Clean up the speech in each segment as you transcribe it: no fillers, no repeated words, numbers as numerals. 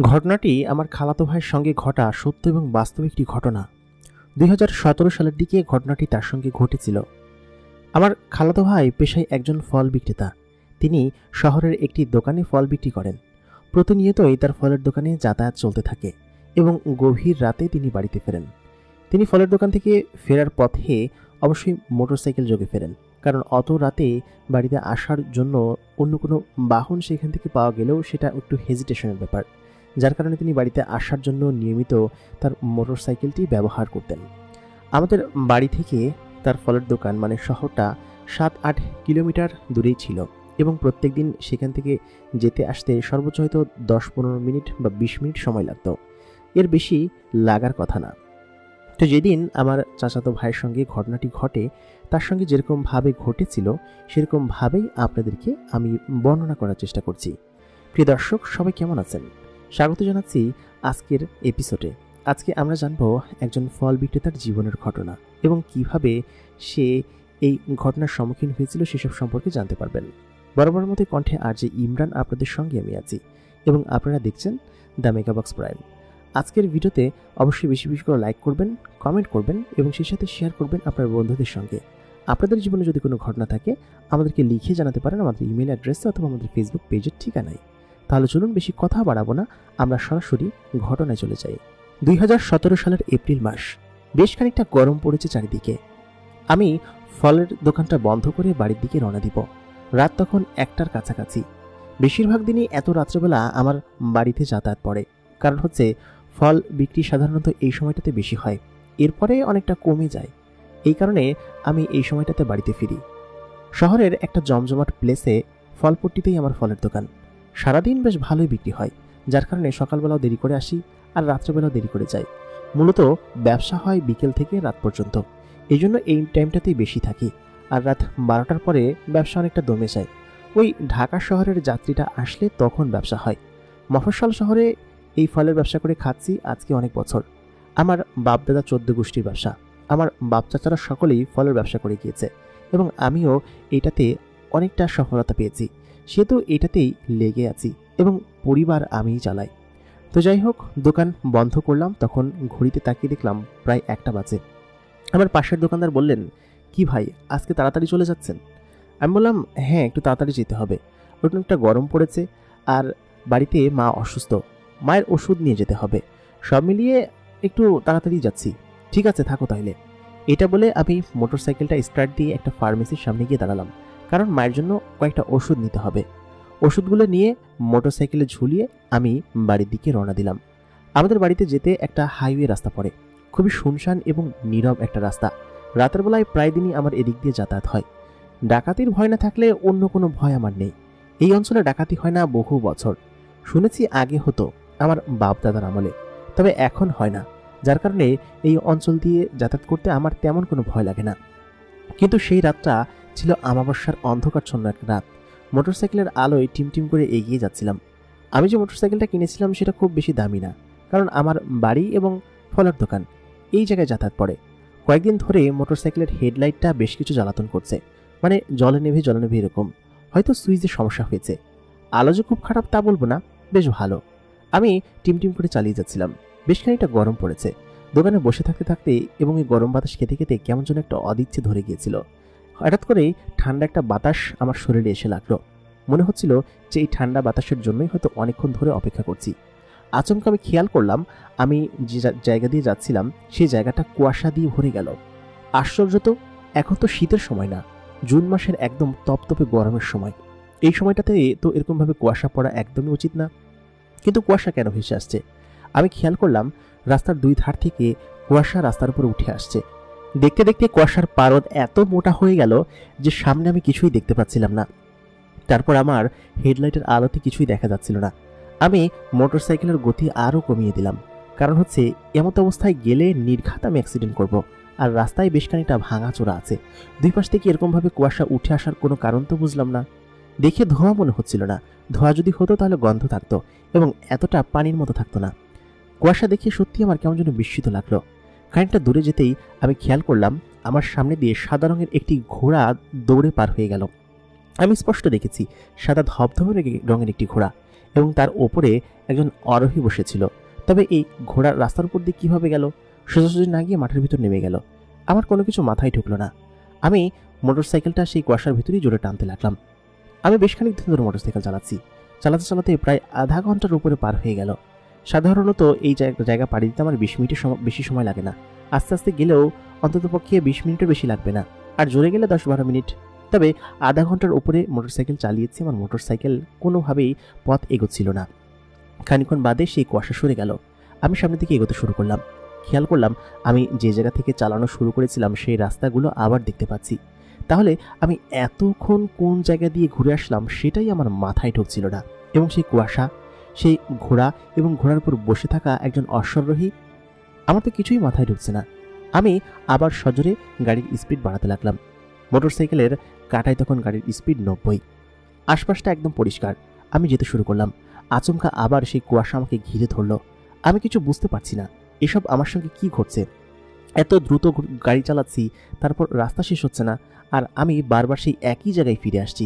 ঘটনাটি আমার খালাতো ভাইয়ের সঙ্গে ঘটা সত্য এবং বাস্তব একটি ঘটনা। ২০১৭ সালের দিকে ঘটনাটি তার সঙ্গে ঘটেছিল। আমার খালাতো ভাই পেশায় একজন ফল বিক্রেতা। তিনি শহরের একটি দোকানে ফল বিক্রি করেন। প্রতিনিয়তই তার ফলের দোকানে যাতায়াত চলতে থাকে এবং গভীর রাতে তিনি বাড়িতে ফেরেন। তিনি ফলের দোকান থেকে ফেরার পথে অবশ্যই মোটরসাইকেল যোগে ফেরেন, কারণ অত রাতে বাড়িতে আসার জন্য অন্য কোনো বাহন সেখান থেকে পাওয়া গেলেও সেটা একটু হেজিটেশনের ব্যাপার, যার কারণে তিনি বাড়িতে আসার জন্য নিয়মিত তার মোটরসাইকেলটি ব্যবহার করতেন। আমাদের বাড়ি থেকে তার ফলের দোকান মানে শহরটা ৭-৮ কিলোমিটার দূরেই ছিল এবং প্রত্যেক দিন সেখান থেকে যেতে আসতে সর্বোচ্চ হয়তো ১০-১৫ মিনিট বা ২০ মিনিট সময় লাগত, এর বেশি লাগার কথা না। তো যেদিন আমার চাচাতো ভাইয়ের সঙ্গে ঘটনাটি ঘটে, তার সঙ্গে যেরকমভাবে ঘটেছিল সেরকমভাবেই আপনাদেরকে আমি বর্ণনা করার চেষ্টা করছি। প্রিয় দর্শক, সবাই কেমন আছেন? স্বাগত জানাচ্ছি আজকের এপিসোডে। আজকে আমরা জানব একজন ফল বিক্রেতার জীবনের ঘটনা এবং কিভাবে সে এই ঘটনার সম্মুখীন হয়েছিল সেসব সম্পর্কে জানতে পারবেন। বরাবর মতো কণ্ঠে আরজে ইমরান আপনাদের সঙ্গে আমি আছি এবং আপনারা দেখছেন দ্য মেগাবক্স প্রাইম। আজকের ভিডিওতে অবশ্যই বেশি বেশি করে লাইক করবেন, কমেন্ট করবেন এবং সেই সাথে শেয়ার করবেন আপনার বন্ধুদের সঙ্গে। আপনাদের জীবনে যদি কোনো ঘটনা থাকে আমাদেরকে লিখে জানাতে পারেন আমাদের ইমেল অ্যাড্রেসে অথবা আমাদের ফেসবুক পেজের ঠিকানায়। তাহলে চলুন বেশি কথা বাড়াবো না, আমরা সরাসরি ঘটনায় চলে যাই। ২০১৭ সালের এপ্রিল মাস, বেশ খানিকটা গরম পড়েছে চারিদিকে। আমি ফলের দোকানটা বন্ধ করে বাড়ির দিকে রওনা দিব। রাত তখন ১টার কাছাকাছি। বেশিরভাগ দিনই এত রাত্রেবেলা আমার বাড়িতে যাতায়াত পড়ে, কারণ হচ্ছে ফল বিক্রি সাধারণত এই সময়টাতে বেশি হয়, এরপরে অনেকটা কমে যায়। এই কারণে আমি এই সময়টাতে বাড়িতে ফিরি। শহরের একটা জমজমাট প্লেসে ফলপট্টিতেই আমার ফলের দোকান। সারাদিন বেশ ভালোই বিক্রি হয়, যার কারণে সকালবেলাও দেরি করে আসি আর রাত্রেবেলাও দেরি করে যাই। মূলত ব্যবসা হয় বিকেল থেকে রাত পর্যন্ত, এই জন্য এই টাইমটাতেই বেশি থাকি। আর রাত ১২টার পরে ব্যবসা অনেকটা দমে যায়। ওই ঢাকা শহরের যাত্রীটা আসলে তখন ব্যবসা হয়। মফস্বল শহরে এই ফলের ব্যবসা করে খাচ্ছি আজকে অনেক বছর। আমার বাপদাদা ১৪ গোষ্ঠীর ব্যবসা। আমার বাপ চাচারা সকলেই ফলের ব্যবসা করে গিয়েছে এবং আমিও এটাতে অনেকটা সফলতা পেয়েছি, সেহেতু এটাতেই লেগে আছি এবং পরিবার আমিই চালাই। তো যাই হোক, দোকান বন্ধ করলাম। তখন ঘড়িতে তাকিয়ে দেখলাম প্রায় ১টা বাজে। আমার পাশের দোকানদার বললেন, কি ভাই, আজকে তাড়াতাড়ি চলে যাচ্ছেন? আমি বললাম, হ্যাঁ, একটু তাড়াতাড়ি যেতে হবে, অনেকটা গরম পড়েছে আর বাড়িতে মা অসুস্থ, মায়ের ওষুধ নিয়ে যেতে হবে, সব মিলিয়ে একটু তাড়াতাড়ি যাচ্ছি। ঠিক আছে, থাকো তাহলে। এটা বলে আমি মোটরসাইকেলটা স্টার্ট দিয়ে একটা ফার্মেসির সামনে গিয়ে দাঁড়ালাম, কারণ মায়ের জন্য কয়েকটা ওষুধ নিতে হবে। ওষুধগুলো নিয়ে মোটরসাইকেলে ঝুলিয়ে আমি বাড়ির দিকে রওনা দিলাম। আমাদের বাড়িতে যেতে একটা হাইওয়ে রাস্তা পড়ে, খুবই শুনশান এবং নীরব একটা রাস্তা। রাতের বেলায় প্রায় দিনই আমার এদিক দিয়ে যাতায়াত হয়। ডাকাতির ভয় না থাকলে অন্য কোনো ভয় আমার নেই। এই অঞ্চলে ডাকাতি হয় না বহু বছর। শুনেছি আগে হতো আমার বাপ দাদার আমলে, তবে এখন হয় না, যার কারণে এই অঞ্চল দিয়ে যাতায়াত করতে আমার তেমন কোনো ভয় লাগে না। কিন্তু সেই রাতটা ছিল আমাবস্যার অন্ধকারচ্ছন্ন এক রাত। মোটরসাইকেলের আলোয় টিমটিম করে এগিয়ে যাচ্ছিলাম। আমি যে মোটরসাইকেলটা কিনেছিলাম সেটা খুব বেশি দামি না, কারণ আমার বাড়ি এবং ফলের দোকান এই জায়গায় যাতায়াত পড়ে। কয়েকদিন ধরে মোটরসাইকেলের হেডলাইটটা বেশ কিছু জ্বালাতন করছে, মানে জলে নেভে এরকম। হয়তো সুইচের সমস্যা হয়েছে। আলো যে খুব খারাপ তা বলবো না, বেশ ভালো। আমি টিমটিম করে চালিয়ে যাচ্ছিলাম। বেশ খানিকটা গরম পড়েছে। দোকানে বসে থাকতে থাকতে এবং এই গরম বাতাস খেতে খেতে কেমন যেন একটা অদিচ্ছে ধরে গিয়েছিল। হঠাৎ করেই ঠান্ডা একটা বাতাস আমার শরীরে এসে লাগলো। মনে হচ্ছিল যে এই ঠান্ডা বাতাসের জন্যই হয়তো অনেকক্ষণ ধরে অপেক্ষা করছি। আচমকা আমি খেয়াল করলাম আমি যে জায়গা দিয়ে যাচ্ছিলাম সেই জায়গাটা কুয়াশা দিয়ে ভরে গেল। আশ্চর্য তো, এখন তো শীতের সময় না, জুন মাসের একদম তপতপে গরমের সময়। এই সময়টাতে তো এরকমভাবে কুয়াশা পড়া একদমই উচিত না, কিন্তু কুয়াশা কেন ভেসে আসছে? আমি খেয়াল করলাম রাস্তার দুই ধার থেকে কুয়াশা রাস্তার উপরে উঠে আসছে। দেখতে দেখতে কুয়াশার পারদ এত মোটা হয়ে গেল যে সামনে আমি কিছুই দেখতে পাচ্ছিলাম না। তারপর আমার হেডলাইটের আলোতে কিছুই দেখা যাচ্ছিল না। আমি মোটরসাইকেলের গতি আরও কমিয়ে দিলাম, কারণ হচ্ছে এমত অবস্থায় গেলে নির্ঘাত আমি অ্যাক্সিডেন্ট করব। আর রাস্তায় বেশ খানিকটা ভাঙাচোরা আছে। দুই পাশ থেকে এরকমভাবে কুয়াশা উঠে আসার কোনো কারণ তো বুঝলাম না। দেখে ধোঁয়া মনে হচ্ছিল না। ধোঁয়া যদি হতো তাহলে গন্ধ থাকতো এবং এতটা পানির মতো থাকতো না। কুয়াশা দেখে সত্যি আমার কেমন যেন বিস্মিত লাগলো। খানিকটা দূরে যেতেই আমি খেয়াল করলাম আমার সামনে দিয়ে সাদা রঙের একটি ঘোড়া দৌড়ে পার হয়ে গেল। আমি স্পষ্ট দেখেছি সাদা ধবধবে রঙের একটি ঘোড়া এবং তার ওপরে একজন আরোহী বসেছিল। তবে এই ঘোড়ার রাস্তার উপর দিয়ে কীভাবে গেল? সোজাসুজি না গিয়ে মাঠের ভিতর নেমে গেল। আমার কোনো কিছু মাথায় ঢুকলো না। আমি মোটরসাইকেলটা সেই কুয়াশার ভিতরেই জোরে টানতে লাগলাম। আমি বেশ খানিক ধরে মোটরসাইকেল চালাতে চালাতে প্রায় আধা ঘন্টার উপরে পার হয়ে গেল। সাধারণত এই জায়গা পাড়ি দিতে আমার 20 মিনিটের বেশি সময় লাগে না। আস্তে আস্তে গেলেও অন্ততপক্ষে 20 মিনিটের বেশি লাগবে না, আর জোরে গেলে 10-12 মিনিট। তবে আধা ঘন্টার উপরে মোটরসাইকেল চালিয়েছি। আমার মোটরসাইকেল কোনোভাবেই পথ এগোচ্ছিল না। খানিকক্ষণ বাদে সেই কুয়াশা সরে গেল। আমি সামনের দিকে এগোতে শুরু করলাম। খেয়াল করলাম আমি যে জায়গা থেকে চালানো শুরু করেছিলাম সেই রাস্তাগুলো আবার দেখতে পাচ্ছি। তাহলে আমি এতক্ষণ কোন জায়গা দিয়ে ঘুরে আসলাম সেটাই আমার মাথায় ঢুকছিল না। এবং সেই কুয়াশা, সেই ঘোড়া এবং ঘোড়ার উপর বসে থাকা একজন অশ্বারোহী, আমার তো কিছুই মাথায় ঢুকছে না। আমি আবার সজোরে গাড়ির স্পিড বাড়াতে লাগলাম। মোটরসাইকেলের কাঁটায় তখন গাড়ির স্পিড 90। আশপাশটা একদম পরিষ্কার। আমি যেতে শুরু করলাম। আচমকা আবার সেই কুয়াশা আমাকে ঘিরে ধরল। আমি কিছু বুঝতে পারছি না এসব আমার সঙ্গে কি ঘটছে। এত দ্রুত গাড়ি চালাচ্ছি, তারপর রাস্তা শেষ হচ্ছে না, আর আমি বারবার সেই একই জায়গায় ফিরে আসছি।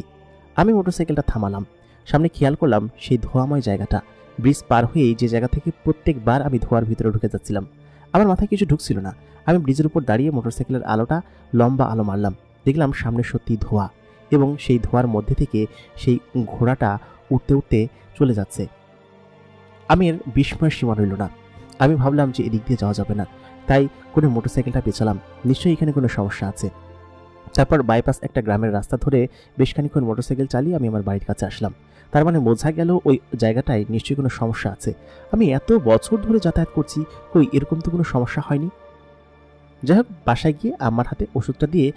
আমি মোটরসাইকেলটা থামালাম। সামনে খেয়াল করলাম সেই ধোঁয়াময় জায়গাটা। ব্রিজ পার হয়েই যে জায়গা থেকে প্রত্যেকবার আমি ধোঁয়ার ভিতরে ঢুকে যাচ্ছিলাম। আমার মাথায় কিছু ঢুকছিল না। আমি ব্রিজের উপর দাঁড়িয়ে মোটরসাইকেলের আলোটা লম্বা আলো মারলাম। দেখলাম সামনে সত্যি ধোঁয়া, এবং সেই ধোঁয়ার মধ্যে থেকে সেই ঘোড়াটা উঠতে উঠতে চলে যাচ্ছে। আমি এর বিস্ময়ের সীমা রইল না। আমি ভাবলাম যে এদিক দিয়ে যাওয়া যাবে না, তাই করে মোটরসাইকেলটা পেছালাম। নিশ্চয়ই এখানে কোনো সমস্যা আছে। তারপর বাইপাস একটা গ্রামের রাস্তা ধরে বেশ খানিকক্ষণ মোটরসাইকেল চালিয়ে আমি আমার বাড়ির কাছে আসলাম। তার মানে বোঝা গেল ওই জায়গাটায় নিশ্চয়ই কোনো সমস্যা আছে। আমি এত বছর ধরে যাতায়াত করছি, কই এরকম তো কোনো সমস্যা হয়নি। যাই হোক, বাসায় গিয়ে আমার হাতে ওষুধটা দিয়ে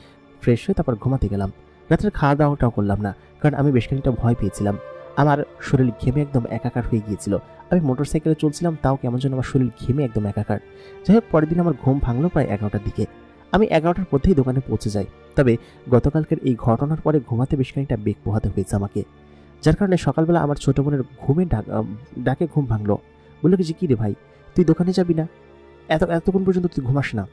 ফ্রেশ হয়ে তারপর ঘুমাতে গেলাম। রাতের খাওয়া দাওয়াটাও করলাম না, কারণ আমি বেশ খানিকটা ভয় পেয়েছিলাম। আমার শরীর ঘেমে একদম একাকার হয়ে গিয়েছিল। আমি মোটরসাইকেলে চলছিলাম, তাও কেমন যেন আমার শরীর ঘেমে একদম একাকার। যাই হোক, পরের দিন আমার ঘুম ভাঙলো প্রায় 11টার দিকে। আমি 11টার মধ্যেই দোকানে পৌঁছে যাই। তবে গতকালকের এই ঘটনার পরে ঘুমাতে বেশ খানিকটা বেগ পোহাতে হয়েছে আমাকে, যার কারণে সকালবেলা আমার ছোট বোনের ডাকে ঘুম ভাঙলো। বললো যে, কি রে ভাই, তুই দোকানে যাবি না? এতক্ষণ পর্যন্ত তুই ঘুমাস না?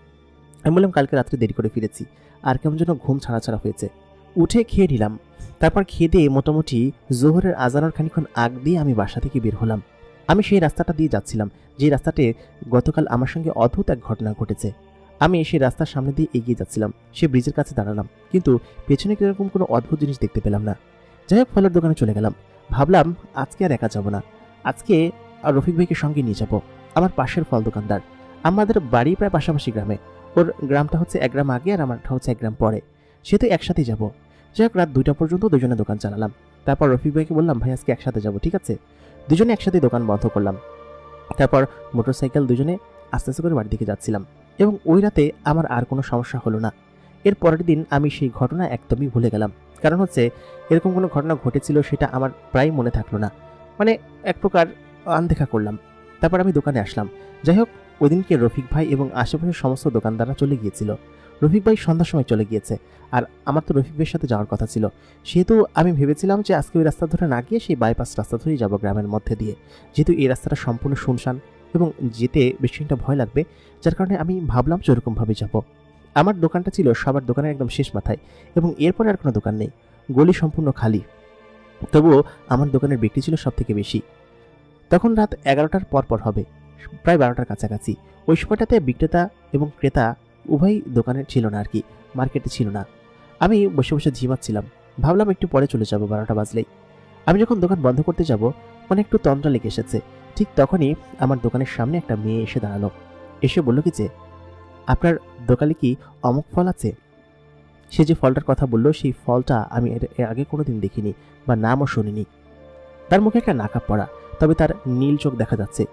আমি বললাম, কালকে রাত্রে দেরি করে ফিরেছি, আর কেমন যেন ঘুম ছাড়া হয়েছে। উঠে খেয়ে নিলাম। তারপর খেয়ে দিয়ে মোটামুটি জোহরের আজানোর খানিক্ষণ আগ দিয়ে আমি বাসা থেকে বের হলাম। আমি সেই রাস্তাটা দিয়ে যাচ্ছিলাম, যে রাস্তাতে গতকাল আমার সঙ্গে অদ্ভুত এক ঘটনা ঘটেছে। আমি সেই রাস্তার সামনে দিয়ে এগিয়ে যাচ্ছিলাম। সে ব্রিজের কাছে দাঁড়ালাম, কিন্তু পেছনে কিরকম কোনো অদ্ভুত জিনিস দেখতে পেলাম না। যাই হোক, ফলের দোকানে চলে গেলাম। ভাবলাম আজকে আর একা যাব না, আজকে আর রফিক ভাইকে সঙ্গে নিয়ে যাব। আমার পাশের ফল দোকানদার, আমাদের বাড়ি প্রায় পাশাপাশি গ্রামে। ওর গ্রামটা হচ্ছে 1 গ্রাম আগে, আর আমারটা হচ্ছে 1 গ্রাম পরে। সে তো একসাথেই যাবো। যাই হোক, রাত 2টা পর্যন্ত দুজনে দোকান চালালাম। তারপর রফিক ভাইকে বললাম, ভাই আজকে একসাথে যাবো, ঠিক আছে? দুজনে একসাথে দোকান বন্ধ করলাম। তারপর মোটরসাইকেল দুজনে আস্তে আস্তে করে বাড়ির দিকে যাচ্ছিলাম, এবং ওই রাতে আমার আর কোনো সমস্যা হলো না। এর পরের দিন আমি সেই ঘটনা একদমই ভুলে গেলাম। কারণ হচ্ছে এরকম কোনো ঘটনা ঘটেছিল সেটা আমার প্রায় মনে থাকলো না, মানে এক প্রকার আনদেখা করলাম। তারপর আমি দোকানে আসলাম। যাই হোক, ওই দিনকে রফিক ভাই এবং আশেপাশের সমস্ত দোকানদাররা চলে গিয়েছিল। রফিক ভাই সন্ধ্যার সময় চলে গিয়েছে, আর আমার তো রফিক ভাইয়ের সাথে যাওয়ার কথা ছিল। সেহেতু আমি ভেবেছিলাম যে আজকে ওই রাস্তা ধরে না গিয়ে সেই বাইপাস রাস্তা ধরেই যাবো গ্রামের মধ্যে দিয়ে, যেহেতু এই রাস্তাটা সম্পূর্ণ শুনশান এবং যেতে বেশ একটা ভয় লাগবে, যার কারণে আমি ভাবলাম যে ওরকমভাবে যাবো। আমার দোকানটা ছিল সবার দোকানের একদম শেষ মাথায়, এবং এরপরে আর কোনো দোকান নেই। গলি সম্পূর্ণ খালি, তবুও আমার দোকানের বিক্রি ছিল সব থেকে বেশি। তখন রাত 11টার পর হবে, প্রায় 12টার কাছাকাছি। ওই সময়টাতে বিক্রেতা এবং ক্রেতা উভয় দোকানে ছিল না, আর কি মার্কেটে ছিল না। আমি বসে বসে ঝিমাচ্ছিলাম। ভাবলাম একটু পরে চলে যাব, 12টা বাজলেই। আমি যখন দোকান বন্ধ করতে যাব, মানে একটু তন্দ্রা লেগে এসেছে। ঠিক তখনই আমার দোকানের সামনে একটা মেয়ে এসে দাঁড়ালো। এসে বলল কি যে, আপনার দোকানে কি অমুক ফল আছে? সে যে ফলটার কথা বলল, সেই ফলটা আমি এর আগে কোনোদিন দেখিনি বা নামও শুনিনি। তার মুখে একটা নাকাব পরা, তবে তার নীল চোখ দেখা যাচ্ছে।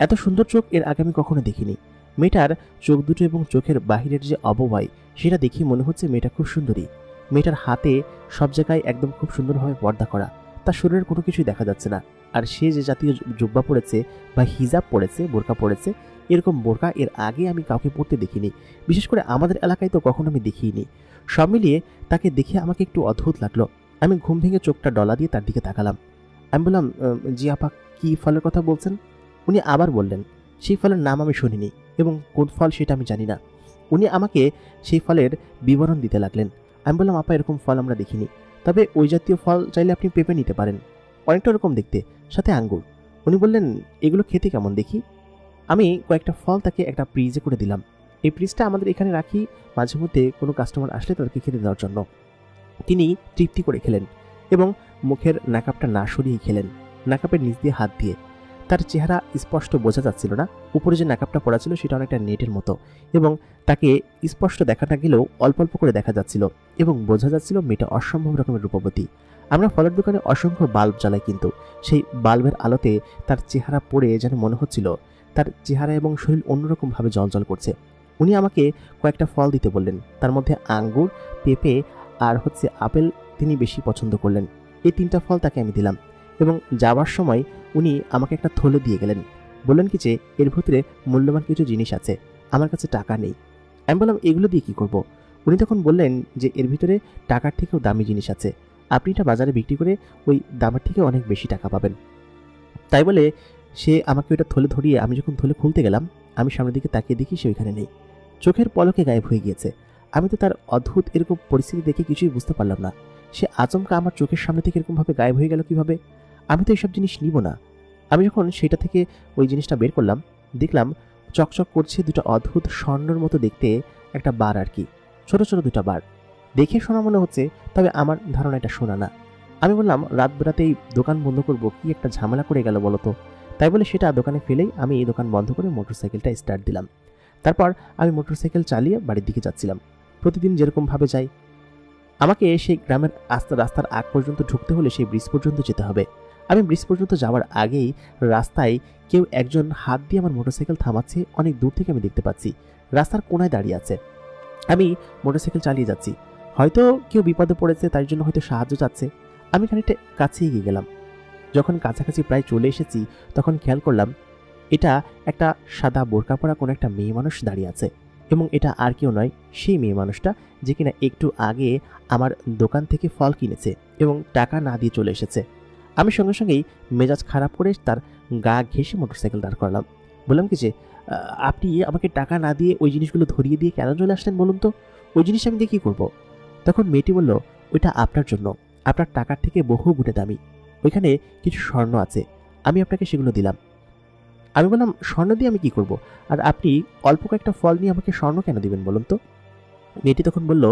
এত সুন্দর চোখ এর আগে আমি কখনো দেখিনি। মেয়েটার চোখ দুটো এবং চোখের বাহিরের যে অবয়ব, সেটা দেখি মনে হচ্ছে মেয়েটা খুব সুন্দরী। মেয়েটার হাতে সব জায়গায় একদম খুব সুন্দরভাবে পর্দা করা, তার শরীরের কোনো কিছুই দেখা যাচ্ছে না। আর সে যে জাতীয় জুব্বা পরেছে বা হিজাব পরেছে, বোরকা পরেছে, এরকম বোরকা এর আগে আমি কাউকে পরতে দেখিনি। বিশেষ করে আমাদের এলাকায় তো কখনো আমি দেখিনি। সব মিলিয়ে তাকে দেখে আমাকে একটু অদ্ভুত লাগলো। আমি ঘুম ভেঙে চোখটা ডলা দিয়ে তার দিকে তাকালাম। আমি বললাম, জি আপা, কি ফলের কথা বলছেন? উনি আবার বললেন, সেই ফলের নাম আমি শুনিনি, এবং কোন ফল সেটা আমি জানি না। উনি আমাকে সেই ফলের বিবরণ দিতে লাগলেন। আমি বললাম, আপা এরকম ফল আমরা দেখিনি, তবে ওই জাতীয় ফল চাইলে আপনি পেঁপে নিতে পারেন, অনেকটা ওরকম দেখতে, সাথে আঙ্গুর। উনি বললেন, এগুলো খেতে কেমন দেখি। আমি কয়েকটা ফল তাকে একটা ফ্রিজে করে দিলাম। এই ফ্রিজটা আমাদের এখানে রাখি মাঝে মধ্যে কোনো কাস্টমার আসলে তাদেরকে খেতে দেওয়ার জন্য। তিনি তৃপ্তি করে খেলেন এবং মুখের নাকাপটা না সরিয়ে খেলেন, নাকাপের নিচ দিয়ে হাত দিয়ে। তার চেহারা স্পষ্ট বোঝা যাচ্ছিল না, উপরে যে নাকাপটা পড়া ছিল সেটা অনেকটা নেটের মতো, এবং তাকে স্পষ্ট দেখাটা গেলেও অল্প অল্প করে দেখা যাচ্ছিল এবং বোঝা যাচ্ছিল মেয়েটা অসম্ভব রকমের রূপবতী। আমরা ফলের দোকানে অসংখ্য বাল্ব জ্বালাই, কিন্তু সেই বাল্বের আলোতে তার চেহারা পড়ে যেন মনে হচ্ছিল তার চেহারা এবং শরীর অন্যরকমভাবে জ্বলজ্বল করছে। উনি আমাকে কয়েকটা ফল দিতে বললেন, তার মধ্যে আঙ্গুর, পেঁপে আর আপেল তিনি বেশি পছন্দ করলেন। এই 3টা ফল তাকে আমি দিলাম এবং যাওয়ার সময় উনি আমাকে একটা থলে দিয়ে গেলেন। বললেন কি যে এর ভিতরে মূল্যবান কিছু জিনিস আছে, আমার কাছে টাকা নেই। আমি বললাম, এগুলো দিয়ে কি করব? উনি তখন বললেন যে এর ভিতরে টাকার থেকেও দামি জিনিস আছে, আপনি এটা বাজারে বিক্রি করে ওই দামের থেকে অনেক বেশি টাকা পাবেন। তাই বলে সে আমাকে ওইটা থলে ধরিয়ে, আমি যখন থলে খুলতে গেলাম আমি সামনের দিকে তাকিয়ে দেখি সে ওইখানে নেই, চোখের পলকে গায়েব হয়ে গিয়েছে। আমি তো তার অদ্ভুত এরকম পরিস্থিতি দেখে কিছুই বুঝতে পারলাম না। সে আচমকা আমার চোখের সামনে থেকে এরকমভাবে গায়েব হয়ে গেল কিভাবে? আমি তো এইসব জিনিস নিব না। আমি যখন সেটা থেকে ওই জিনিসটা বের করলাম, দেখলাম চকচক করছে 2টা অদ্ভুত স্বর্ণের মতো দেখতে একটা বার, আর কি ছোট ছোট 2টা বার। দেখে শোনা মনে হচ্ছে, তবে আমার ধারণা এটা শোনা না। আমি বললাম, রাত বেরাতেই দোকান বন্ধ করব, কি একটা ঝামেলা করে গেল বলো তো। তাই বলে সেটা দোকানে ফেলেই আমি এই দোকান বন্ধ করে মোটরসাইকেলটা স্টার্ট দিলাম। তারপর আমি মোটরসাইকেল চালিয়ে বাড়ির দিকে যাচ্ছিলাম, প্রতিদিন যেরকমভাবে যাই। আমাকে সেই গ্রামের রাস্তার আগ পর্যন্ত ঢুকতে হলে সেই ব্রিজ পর্যন্ত যেতে হবে। আমি ব্রিজ পর্যন্ত যাওয়ার আগেই রাস্তায় কেউ একজন হাত দিয়ে আমার মোটরসাইকেল থামাচ্ছে, অনেক দূর থেকে আমি দেখতে পাচ্ছি, রাস্তার কোনায় দাঁড়িয়ে আছে। আমি মোটরসাইকেল চালিয়ে যাচ্ছি, হয়তো কেউ বিপদে পড়েছে, তার জন্য হয়তো সাহায্য চাচ্ছে। আমি খানিকটা কাছে এগিয়ে গেলাম। যখন কাছাকাছি প্রায় চলে এসেছি তখন খেয়াল করলাম এটা একটা সাদা বোরকা পরা কোনো একটা মেয়ে মানুষ দাঁড়িয়ে আছে, এবং এটা আর কেউ নয়, সেই মেয়ে মানুষটা যে কিনা একটু আগে আমার দোকান থেকে ফল কিনেছে এবং টাকা না দিয়ে চলে এসেছে। আমি সঙ্গে সঙ্গেই মেজাজ খারাপ করে তার গা ঘেঁষে মোটরসাইকেল দাঁড় করালাম। বললাম কি যে, আপনি আমাকে টাকা না দিয়ে ওই জিনিসগুলো ধরিয়ে দিয়ে কেন চলে আসলেন বলুন তো? ওই জিনিস আমি দিয়ে কী করবো? তখন মেয়েটি বলল, ওইটা আপনার জন্য, আপনার টাকার থেকে বহু গুণে দামি। ওইখানে কিছু স্বর্ণ আছে, আমি আপনাকে সেগুলো দিলাম। আমি বললাম, স্বর্ণ দিয়ে আমি কি করব? আর আপনি অল্প কয়েকটা ফল নিয়ে আমাকে স্বর্ণ কেন দিবেন বলুন তো? মেয়েটি তখন বলল,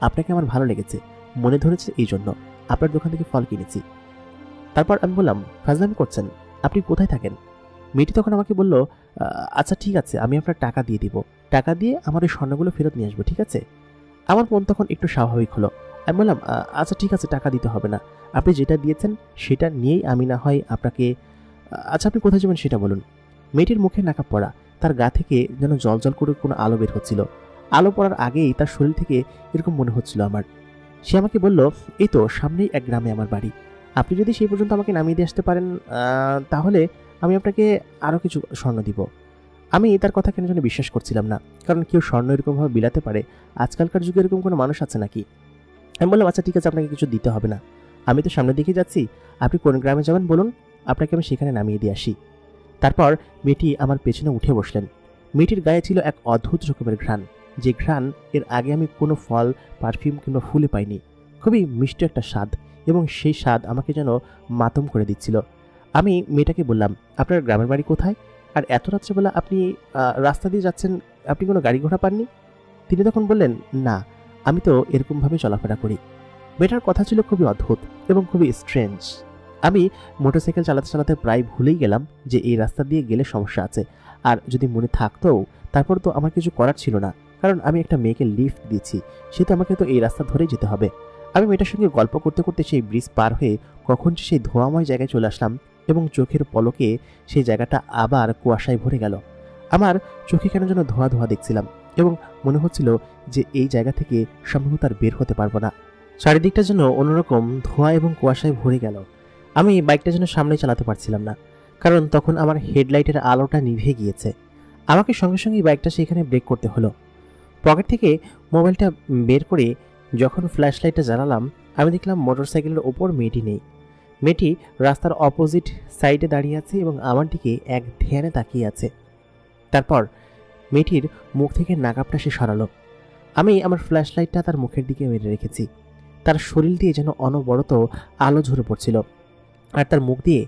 আপনাকে আমার ভালো লেগেছে, মনে ধরেছে, এই জন্য আপনার দোকান থেকে ফল কিনেছি। তারপর আমি বললাম, ফাজলামি করছেন, আপনি কোথায় থাকেন? মেয়েটি তখন আমাকে বলল, আচ্ছা ঠিক আছে, আমি আপনার টাকা দিয়ে দিব, টাকা দিয়ে আমার ওই স্বর্ণগুলো ফেরত নিয়ে আসবো, ঠিক আছে? আমার মন তখন একটু স্বাভাবিক হলো। আমি বললাম, আচ্ছা ঠিক আছে, টাকা দিতে হবে না, আপনি যেটা দিয়েছেন সেটা নিয়েই আমি না হয় আপনাকে, আচ্ছা আপনি কোথায় যাবেন সেটা বলুন। মেয়েটির মুখে নাকাপ পড়া, তার গা থেকে যেন জল জল করে কোনো আলো বের হচ্ছিল। আলো পড়ার আগেই তার শরীর থেকে এরকম মনে হচ্ছিল আমার। সে আমাকে বলল, এই তো সামনেই এক গ্রামে আমার বাড়ি, আপনি যদি সেই পর্যন্ত আমাকে নামিয়ে দিয়ে আসতে পারেন তাহলে আমি আপনাকে আরও কিছু স্বর্ণ দিব। আমি তার কথা কেন যেন বিশ্বাস করছিলাম না, কারণ কেউ স্বর্ণ এরকমভাবে বিলাতে পারে, আজকালকার যুগে এরকম কোনো মানুষ আছে নাকি? আমি বললাম, আচ্ছা ঠিক আছে, আপনাকে কিছু দিতে হবে না, আমি তো সামনের দিকে যাচ্ছি, আপনি কোন গ্রামে যাবেন বলুন, আপনাকে আমি সেখানে নামিয়ে দিয়ে আসি। তারপর মেয়েটি আমার পেছনে উঠে বসলেন। মেয়েটির গায়ে ছিল এক অদ্ভুত রকমের ঘ্রাণ, যে ঘ্রাণ এর আগে আমি কোনো ফল, পারফিউম কিংবা ফুলে পাইনি। খুবই মিষ্টি একটা স্বাদ, এবং সেই স্বাদ আমাকে যেন মাতম করে দিচ্ছিল। আমি মেয়েটাকে বললাম, আপনার গ্রামের বাড়ি কোথায়? আর এত রাত্রেবেলা আপনি রাস্তা দিয়ে যাচ্ছেন, আপনি কোনো গাড়ি ঘোড়া পাননি? তিনি তখন বললেন, না, আমি তো এরকমভাবে চলাফেরা করি। মেয়েটার কথা ছিল খুবই অদ্ভুত এবং খুবই স্ট্রেঞ্জ। আমি মোটরসাইকেল চালাতে চালাতে প্রায় ভুলেই গেলাম যে এই রাস্তা দিয়ে গেলে সমস্যা আছে, আর যদি মনে থাকতেও তারপর তো আমার কিছু করার ছিল না, কারণ আমি একটা মেয়েকে লিফট দিচ্ছি, সে তো আমাকে তো এই রাস্তা ধরেই যেতে হবে। আমি মেয়েটার সঙ্গে গল্প করতে করতে সেই ব্রিজ পার হয়ে কখন সেই ধোঁয়াময় জায়গায় চলে আসলাম, এবং চোখের পলকে সেই জায়গাটা আবার কুয়াশায় ভরে গেল। আমার চোখে কেন যেন ধোঁয়া ধোঁয়া দেখছিলাম, এবং মনে হচ্ছিল যে এই জায়গা থেকে সম্ভবত আর বের হতে পারবো না। চারিদিকটা যেন অন্যরকম ধোঁয়া এবং কুয়াশায় ভরে গেল। আমি বাইকটা যেন সামনে চালাতে পারছিলাম না, কারণ তখন আমার হেডলাইটের আলোটা নিভে গিয়েছে। আমাকে সঙ্গে সঙ্গেই বাইকটা সেখানে ব্রেক করতে হলো। পকেট থেকে মোবাইলটা বের করে যখন ফ্ল্যাশ লাইটটা জ্বালালাম, আমি দেখলাম মোটরসাইকেলের ওপর মেয়েটি নেই। মেয়েটি রাস্তার অপোজিট সাইডে দাঁড়িয়ে আছে এবং আমার দিকে এক ধ্যানে তাকিয়ে আছে। তারপর মেয়েটির মুখ থেকে নাকাপটা সে সরালো। আমি আমার ফ্ল্যাশ লাইটটা তার মুখের দিকে মেরে রেখেছি। তার শরীর দিয়ে যেন অনবরত আলো ঝরে পড়ছিল, আর তার মুখ দিয়ে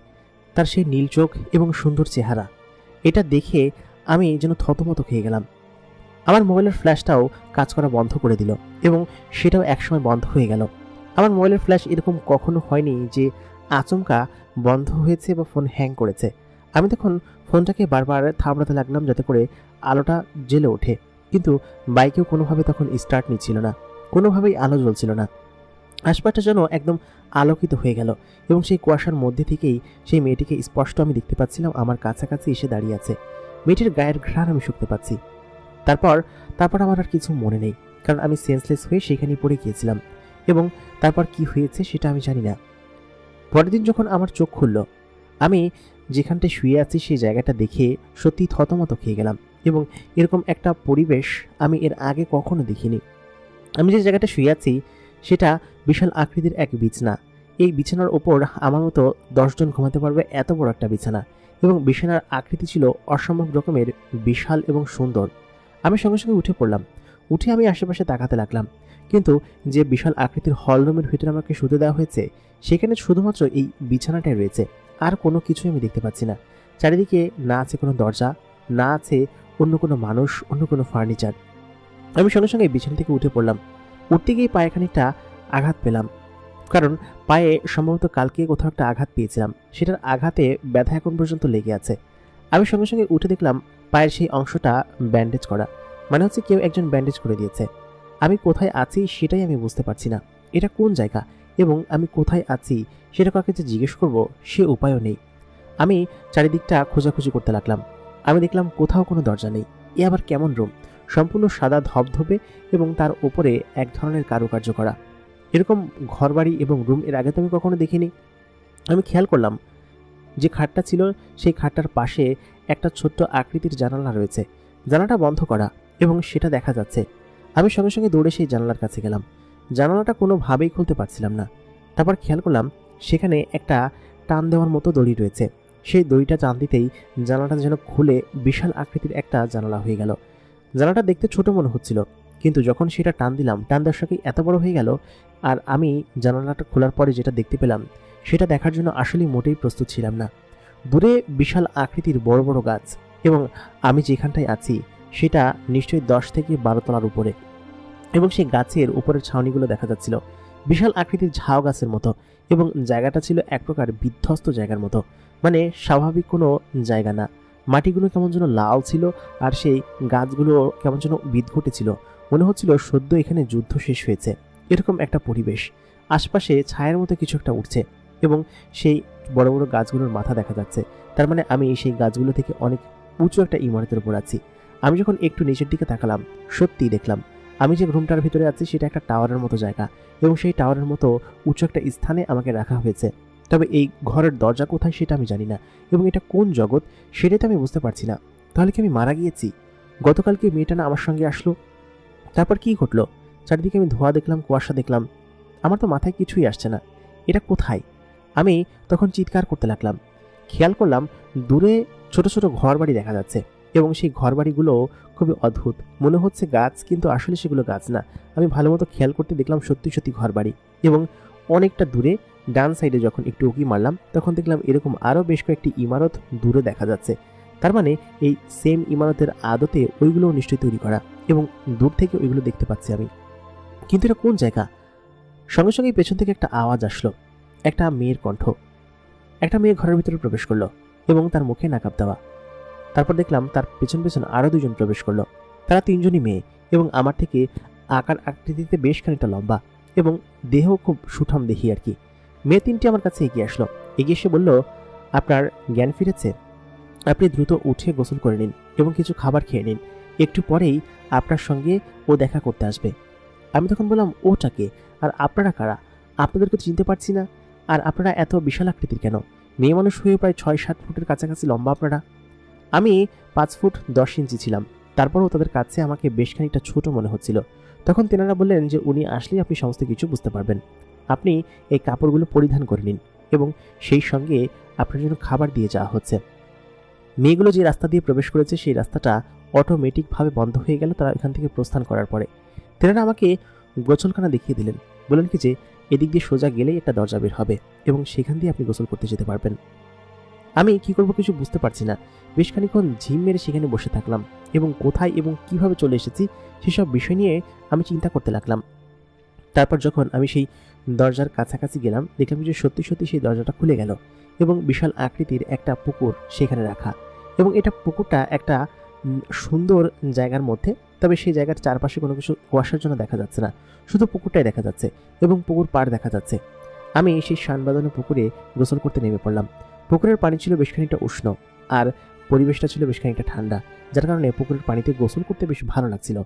তার সেই নীল চোখ এবং সুন্দর চেহারা, এটা দেখে আমি যেন থতমত খেয়ে গেলাম। আমার মোবাইলের ফ্ল্যাশটাও কাজ করা বন্ধ করে দিল এবং সেটাও একসময় বন্ধ হয়ে গেল। আমার মোবাইলের ফ্ল্যাশ এরকম কখনো হয়নি যে আচমকা বন্ধ হয়েছে বা ফোন হ্যাং করেছে। আমি তখন ফোনটাকে বারবার থাবড়াতে লাগলাম যাতে করে আলোটা জ্বলে ওঠে, কিন্তু বাইকেও কোনোভাবে তখন স্টার্ট নিচ্ছিল না, কোনোভাবেই আলো জ্বলছিল না। আশপাশটা যেন একদম আলোকিত হয়ে গেল এবং সেই কুয়াশার মধ্যে থেকেই সেই মেয়েটিকে স্পষ্ট আমি দেখতে পাচ্ছিলাম আমার কাছাকাছি এসে দাঁড়িয়ে আছে। মেয়েটির গায়ের ঘ্রাণ আমি শুকতে পাচ্ছি। তারপর আমার আর কিছু মনে নেই, কারণ আমি সেন্সলেস হয়ে সেখানেই পড়ে গিয়েছিলাম এবং তারপর কি হয়েছে সেটা আমি জানি না। পরের দিন যখন আমার চোখ খুলল, আমি যেখানটায় শুয়ে আছি সেই জায়গাটা দেখে সত্যি থতমত খেয়ে গেলাম এবং এরকম একটা পরিবেশ আমি এর আগে কখনো দেখিনি। আমি যে জায়গাটা শুয়ে আছি সেটা বিশাল আকৃতির এক বিছানা। এই বিছানার ওপর আমার মতো 10 জন ঘুমাতে পারবে এত বড় একটা বিছানা, এবং বিছানার আকৃতি ছিল অসম্ভব রকমের বিশাল এবং সুন্দর। আমি সঙ্গে সঙ্গে উঠে পড়লাম। উঠে আমি আশেপাশে তাকাতে লাগলাম, কিন্তু যে বিশাল আকৃতির হল রুমের ভিতরে আমাকে শুতে দেওয়া হয়েছে সেখানে শুধুমাত্র এই বিছানাটাই রয়েছে, আর কোনো কিছুই আমি দেখতে পাচ্ছি না। চারিদিকে না আছে কোনো দরজা, না আছে অন্য কোনো মানুষ, অন্য কোনো ফার্নিচার। আমি সঙ্গে সঙ্গে বিছানা থেকে উঠে পড়লাম। উঠতে গিয়ে পায়ে খানিকটা আঘাত পেলাম, কারণ পায়ে সম্ভবত কালকে কোথাও একটা আঘাত পেয়েছিলাম, সেটার আঘাতে ব্যথা এখন পর্যন্ত লেগে আছে। আমি সঙ্গে সঙ্গে উঠে দেখলাম পায়ের সেই অংশটা ব্যান্ডেজ করা, মানে হচ্ছে কেউ একজন ব্যান্ডেজ করে দিয়েছে। আমি কোথায় আছি সেটাই আমি বুঝতে পারছি না, এটা কোন জায়গা এবং আমি কোথায় আছি সেটা কাউকে যে জিজ্ঞেস করবো সে উপায়ও নেই। আমি চারিদিকটা খোঁজাখুঁজি করতে লাগলাম। আমি দেখলাম কোথাও কোনো দরজা নেই। এ আবার কেমন রুম, সম্পূর্ণ সাদা ধবধবে এবং তার উপরে এক ধরনের কারুকার্য করা। এরকম ঘরবাড়ি এবং রুম এর আগে তো আমি কখনো দেখিনি। আমি খেয়াল করলাম যে খাটটা ছিল সেই খাটটার পাশে একটা ছোট্ট আকৃতির জানালা রয়েছে। জানালাটা বন্ধ করা এবং সেটা দেখা যাচ্ছে। আমি সঙ্গে সঙ্গে দৌড়ে সেই জানালার কাছে গেলাম। জানালাটা কোনোভাবেই খুলতে পারছিলাম না। তারপর খেয়াল করলাম সেখানে একটা টান দেওয়ার মতো দড়ি রয়েছে। সেই দড়িটা টান দিতেই জানালাটা যেন খুলে বিশাল আকৃতির একটা জানালা হয়ে গেল। জানালাটা দেখতে ছোট মনে হচ্ছিল, কিন্তু যখন সেটা টান দিলাম, টান দেওয়ার সঙ্গে এত বড় হয়ে গেল। আর আমি জানালাটা খোলার পরে যেটা দেখতে পেলাম সেটা দেখার জন্য আসলে মোটেই প্রস্তুত ছিলাম না। দূরে বিশাল আকৃতির বড় বড় গাছ, এবং আমি যেখানটায় আছি সেটা নিশ্চয়ই 10 থেকে 12 তলার উপরে, এবং সেই গাছের উপরের ছাউনিগুলো দেখা যাচ্ছিল বিশাল আকৃতির ঝাউ গাছের মতো, এবং জায়গাটা ছিল এক প্রকার বিধ্বস্ত জায়গার মতো, মানে স্বাভাবিক কোনো জায়গা না। মাটিগুলো কেমন যেন লাল ছিল, আর সেই গাছগুলো কেমন যেন বিদঘটে ছিল, মনে হচ্ছিল সদ্য এখানে যুদ্ধ শেষ হয়েছে, এরকম একটা পরিবেশ। আশপাশে ছায়ার মতো কিছু একটা উঠছে এবং সেই বড় বড় গাছগুলোর মাথা দেখা যাচ্ছে। তার মানে আমি সেই গাছগুলো থেকে অনেক উঁচু একটা ইমারতের উপর আছি। আমি যখন একটু নিচের দিকে তাকালাম, সত্যিই দেখলাম আমি যে রুমটার ভিতরে আছি সেটা একটা টাওয়ারের মতো জায়গা, এবং সেই টাওয়ারের মতো উঁচু একটা স্থানে আমাকে রাখা হয়েছে। তবে এই ঘরের দরজা কোথায় সেটা আমি জানি না, এবং এটা কোন জগৎ সেটাই তো আমি বুঝতে পারছি না। তাহলে কি আমি মারা গিয়েছি? গতকালকে মেয়েটা না আমার সঙ্গে আসলো, তারপর কি ঘটলো? চারিদিকে আমি ধোঁয়া দেখলাম, কুয়াশা দেখলাম, আমার তো মাথায় কিছুই আসছে না। এটা কোথায়? আমি তখন চিৎকার করতে লাগলাম। খেয়াল করলাম দূরে ছোট ছোট ঘর বাড়ি দেখা যাচ্ছে, এবং সেই ঘর বাড়িগুলো খুবই অদ্ভুত, মনে হচ্ছে গাছ, কিন্তু আসলে সেগুলো গাছ না। আমি ভালো মতো খেয়াল করতে দেখলাম সত্যি সত্যি ঘর বাড়ি, এবং অনেকটা দূরে ডান সাইডে যখন একটু উঁকি মারলাম তখন দেখলাম এরকম আরও বেশ কয়েকটি ইমারত দূরে দেখা যাচ্ছে। তার মানে এই সেম ইমারতের আদতে ওইগুলোও নিশ্চয়ই তৈরি করা, এবং দূর থেকে ওইগুলো দেখতে পাচ্ছি আমি। কিন্তু এটা কোন জায়গা? সঙ্গে সঙ্গে পেছন থেকে একটা আওয়াজ আসলো, একটা মেয়ের কণ্ঠ। একটা মেয়ে ঘরের ভিতরে প্রবেশ করলো এবং তার মুখে নাকাব দেওয়া। তারপর দেখলাম তার পেছন পেছন আরও 2 জন প্রবেশ করলো। তারা 3 জনই মেয়ে, এবং আমার থেকে আকার আকৃতিতে বেশ খানিকটা লম্বা, এবং দেহ খুব সুঠাম দেখি আর কি। মেয়ে 3টি আমার কাছে এগিয়ে আসলো। এগিয়ে এসে বলল, আপনার জ্ঞান ফিরেছে, আপনি দ্রুত উঠে গোসল করে নিন এবং কিছু খাবার খেয়ে নিন, একটু পরেই আপনার সঙ্গে ও দেখা করতে আসবে। আমি তখন বললাম, ওটাকে? আর আপনারা কারা? আপনাদেরকে চিনতে পারছি না, আর আপনারা এত বিশাল আকৃতির কেন? মেয়ে মানুষ হয়ে প্রায় 6-7 ফুটের কাছাকাছি লম্বা আপনারা। আমি 5 ফুট 10 ইঞ্চি ছিলাম, তারপরও তাদের কাছে আমাকে বেশ খানিকটা ছোট মনে হচ্ছিল। তখন তেনারা বললেন যে উনি আসলেই আপনি সমস্ত কিছু বুঝতে পারবেন। আপনি এই কাপড়গুলো পরিধান করে নিন, এবং সেই সঙ্গে আপনার জন্য খাবার দিয়ে যাওয়া হচ্ছে। মেয়েগুলো যে রাস্তা দিয়ে প্রবেশ করেছে সেই রাস্তাটা অটোমেটিকভাবে বন্ধ হয়ে গেল তারা এখান থেকে প্রস্থান করার পরে। তেনারা আমাকে গোসলখানা দেখিয়ে দিলেন, বললেন কি যে এদিক দিয়ে সোজা গেলেই একটা দরজা বের হবে, এবং সেখান দিয়ে আপনি গোসল করতে যেতে পারবেন। আমি কি করব কিছু বুঝতে পারছি না। বেশ খানিকক্ষণ ঝিম মেরে সেখানে বসে থাকলাম এবং কোথায় এবং কিভাবে চলে এসেছি সেসব বিষয় নিয়ে আমি চিন্তা করতে লাগলাম। তারপর যখন আমি সেই দরজার কাছাকাছি গেলাম, দেখলাম যে সত্যি সত্যি সেই দরজাটা খুলে গেল এবং বিশাল আকৃতির একটা পুকুর সেখানে রাখা, এবং এটা পুকুরটা একটা সুন্দর জায়গার মধ্যে। তবে সেই জায়গার চারপাশে কোনো কিছু কুয়াশার জন্য দেখা যাচ্ছে না, শুধু পুকুরটাই দেখা যাচ্ছে এবং পুকুর পাড় দেখা যাচ্ছে। আমি সেই শান বাঁধানো পুকুরে গোসল করতে নেমে পড়লাম। পুকুরের পানি ছিল বেশ খানিকটা উষ্ণ আর পরিবেশটা ছিল বেশ খানিকটা ঠান্ডা, যার কারণে পুকুরের পানিতে গোসল করতে বেশ ভালো লাগছিল।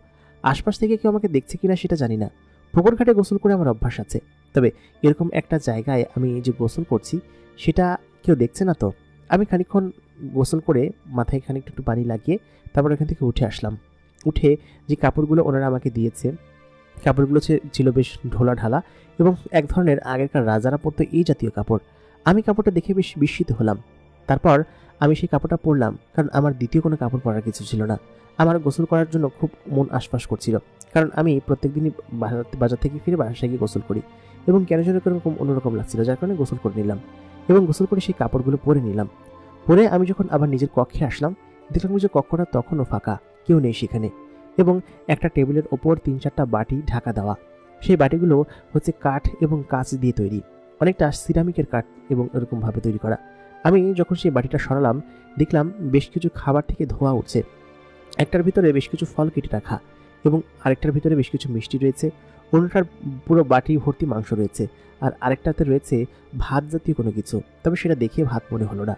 আশপাশ থেকে কেউ আমাকে দেখছে কিনা সেটা জানি না। পুকুর ঘাটে গোসল করে আমার অভ্যাস আছে, তবে এরকম একটা জায়গায় আমি যে গোসল করছি সেটা কেউ দেখছে না তো। আমি খানিকক্ষণ গোসল করে মাথায় খানিকটা একটু পানি লাগিয়ে তারপর এখান থেকে উঠে আসলাম। উঠে যে কাপড়গুলো ওনারা আমাকে দিয়েছে, কাপড়গুলো ছিল বেশ ঢোলা ঢালা এবং এক ধরনের আগেকার রাজারা পরতো এই জাতীয় কাপড়। আমি কাপড়টা দেখে বেশ বিস্মিত হলাম। তারপর আমি সেই কাপড়টা পরলাম, কারণ আমার দ্বিতীয় কোনো কাপড় পরার কিছু ছিল না। আমার গোসল করার জন্য খুব মন আশপাশ করছিল, কারণ আমি প্রত্যেকদিনই বাজার থেকে ফিরে বাসায় গিয়ে গোসল করি এবং কেন যেন এরকম অন্যরকম লাগছিল, যার কারণে গোসল করে নিলাম এবং গোসল করে সেই কাপড়গুলো পরে নিলাম। পরে আমি যখন আবার নিজের কক্ষে আসলাম, দেখলাম যে কক্ষটা তখনও ফাঁকা, কেউ নেই সেখানে, এবং একটা টেবিলের ওপর 3-4টা বাটি ঢাকা দেওয়া। সেই বাটিগুলো হচ্ছে কাঠ এবং কাঁচ দিয়ে তৈরি, অনেকটা সিরামিকের কাঠ এবং এরকমভাবে তৈরি করা। আমি যখন সেই বাটিটা সরালাম, দেখলাম বেশ কিছু খাবার থেকে ধোঁয়া উঠছে। একটার ভিতরে বেশ কিছু ফল কেটে রাখা এবং আরেকটার ভিতরে বেশ কিছু মিষ্টি রয়েছে। অন্যটার পুরো বাটি ভর্তি মাংস রয়েছে আর আরেকটাতে রয়েছে ভাত জাতীয় কোনো কিছু, তবে সেটা দেখে ভাত মনে হলো না।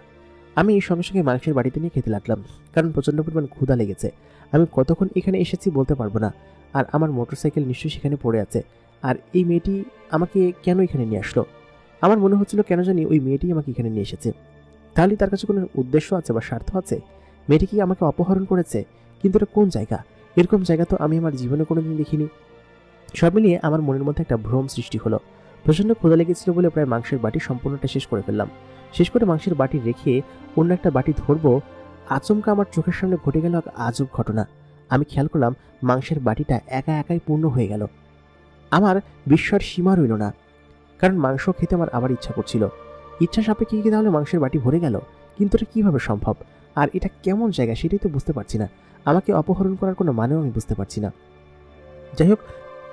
আমি সঙ্গে সঙ্গে মাংসের বাটিতে নিয়ে খেতে লাগলাম, কারণ প্রচণ্ড পরিমাণ ক্ষুধা লেগেছে। আমি কতক্ষণ এখানে এসেছি বলতে পারবো না, আর আমার মোটরসাইকেল নিশ্চয়ই সেখানে পড়ে আছে। আর এই মেয়েটি আমাকে কেন এখানে নিয়ে আসলো? আমার মনে হচ্ছিল কেন জানি ওই মেয়েটি আমাকে এখানে নিয়ে এসেছে। তাহলে তার কাছে কোনো উদ্দেশ্য আছে বা স্বার্থ আছে? মেয়েটি কি আমাকে অপহরণ করেছে? কিন্তু এটা কোন জায়গা? এরকম জায়গা তো আমি আমার জীবনে কোনোদিন দেখিনি। সব মিলিয়ে আমার মনের মধ্যে একটা ভ্রম সৃষ্টি হলো। প্রচণ্ড ক্ষুধা লেগেছিল বলে প্রায় মাংসের বাটি সম্পূর্ণটা শেষ করে ফেললাম। শেষ করে মাংসের বাটি রেখে অন্য একটা বাটি ধরবো, আচমকা আমার চোখের সামনে ঘটে গেল এক আজব ঘটনা। আমি খেয়াল করলাম মাংসের বাটিটা একা একাই পূর্ণ হয়ে গেল। আমার বিস্ময়ের সীমা রইল না, কারণ মাংস খেতে আমার আবার ইচ্ছা করছিল। ইচ্ছা সাপেক্ষে কি তাহলে মাংসের বাটি ভরে গেল? কিন্তু এটা কীভাবে সম্ভব? আর এটা কেমন জায়গা সেটাই তো বুঝতে পারছি না। আমাকে অপহরণ করার কোনো মানেও আমি বুঝতে পারছি না। যাই হোক,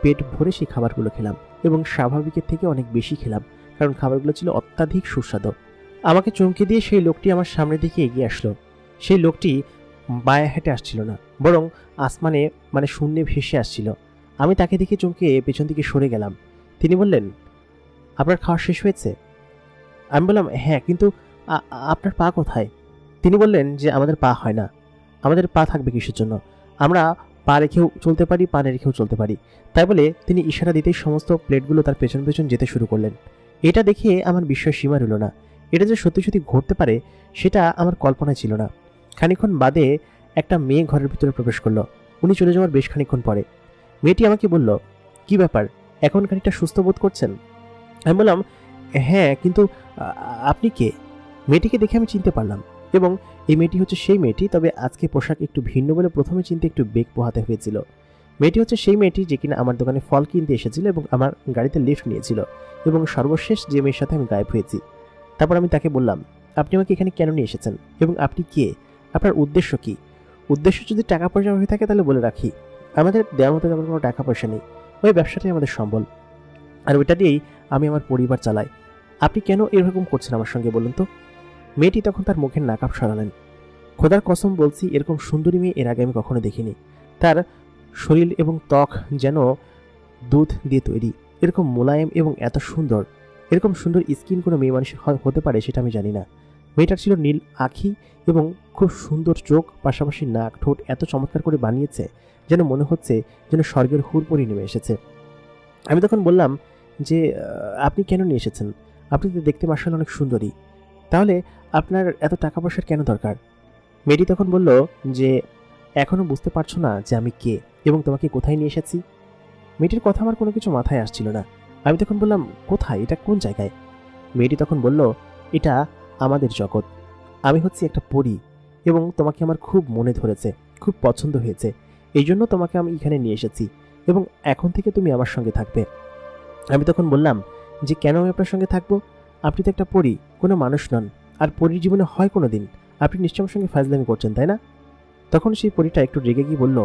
পেট ভরে সেই খাবারগুলো খেলাম এবং স্বাভাবিকের থেকে অনেক বেশি খেলাম, কারণ খাবারগুলো ছিল অত্যাধিক সুস্বাদু। আমাকে চমকে দিয়ে সেই লোকটি আমার সামনের দিকে এগিয়ে আসলো। সেই লোকটি বায়ে হেঁটে আসছিল না, বরং আসমানে শূন্যে ভেসে আসছিল। আমি তাকে দেখে চমকে পেছন দিকে সরে গেলাম। তিনি বললেন, আপনার খাওয়া শেষ হয়েছে? আমি বললাম, হ্যাঁ, কিন্তু আপনার পা কোথায়? তিনি বললেন যে আমাদের পা হয় না। আমাদের পা থাকবে কিসের জন্য? আমরা পা রেখেও চলতে পারি, পা রেখেও চলতে পারি। তাই বলে তিনি ইশারা দিতেই সমস্ত প্লেটগুলো তার পেছন পেছন যেতে শুরু করলেন। এটা দেখে আমার বিস্ময়ের সীমা রইল না। এটা যে সত্যি সত্যি ঘটতে পারে সেটা আমার কল্পনায় ছিল না। খানিকক্ষণ বাদে একটা মেয়ে ঘরের ভিতরে প্রবেশ করলো। উনি চলে যাওয়ার বেশ খানিকক্ষণ পরে মেয়েটি আমাকে বলল, কি ব্যাপার, এখন খানিকটা সুস্থ বোধ করছেন? আমি বললাম, হ্যাঁ, কিন্তু আপনি কে? মেয়েটিকে দেখে আমি চিনতে পারলাম, এবং এই মেয়েটি হচ্ছে সেই মেয়েটি, তবে আজকে পোশাক একটু ভিন্ন বলে প্রথমে চিনতে একটু বেগ পোহাতে হয়েছিল। মেয়েটি হচ্ছে সেই মেয়েটি যে কিনা আমার দোকানে ফল কিনতে এসেছিল এবং আমার গাড়িতে লিফট নিয়েছিল, এবং সর্বশেষ যে মেয়ের সাথে আমি গায়েব হয়েছি। তারপর আমি তাকে বললাম, আপনি আমাকে এখানে কেন নিয়ে এসেছেন এবং আপনি কে? আপনার উদ্দেশ্য কি? উদ্দেশ্য যদি টাকা পয়সা হয়ে থাকে তাহলে বলে রাখি, আমাদের দেওয়ার মতো তেমন কোনো টাকা পয়সা নেই। ওই ব্যবসাটাই আমাদের সম্বল, আর ওইটা দিয়েই আমি আমার পরিবার চালাই। আপনি কেন এরকম করছেন আমার সঙ্গে বলুন তো? মেয়েটি তখন তার মুখের নাকাব সরালেন। খোদার কসম বলছি, এরকম সুন্দরী মেয়ে এর আগে আমি কখনো দেখিনি। তার শরীর এবং ত্বক যেন দুধ দিয়ে তৈরি, এরকম মোলায়েম এবং এত সুন্দর। এরকম সুন্দর স্কিন কোনো মেয়ে মানুষের হতে পারে সেটা আমি জানি না। মেয়েটার ছিল নীল আঁখি এবং খুব সুন্দর চোখ, পাশাপাশি নাক ঠোঁট এত চমৎকার করে বানিয়েছে যেন মনে হচ্ছে যেন স্বর্গের হুড়পড়ি নেমে এসেছে। আমি তখন বললাম যে, আপনি কেন নিয়ে এসেছেন? আপনি তো দেখতে মাশাআল্লাহ অনেক সুন্দরী, তাহলে আপনার এত টাকা পয়সার কেন দরকার? মেয়েটি তখন বলল যে, এখনো বুঝতে পারছো না যে আমি কে এবং তোমাকে কোথায় নিয়ে এসেছি? মেয়েটির কথা আমার কোনো কিছু মাথায় আসছিল না। আমি তখন বললাম, কোথায়? এটা কোন জায়গায়? মেয়েটি তখন বলল, এটা আমাদের জগৎ। আমি হচ্ছি একটা পরী এবং তোমাকে আমার খুব মনে ধরেছে, খুব পছন্দ হয়েছে, এই জন্য তোমাকে আমি এখানে নিয়ে এসেছি এবং এখন থেকে তুমি আমার সঙ্গে থাকবে। আমি তখন বললাম যে, কেন আমি আপনার সঙ্গে থাকবো? আপনি তো একটা পরী, কোনো মানুষ নন। আর পরীর জীবনে হয় কোনো দিন? আপনি নিশ্চয় আমার সঙ্গে ফাজলামি করছেন, তাই না? তখন সেই পরীটা একটু রেগে গিয়ে বলল,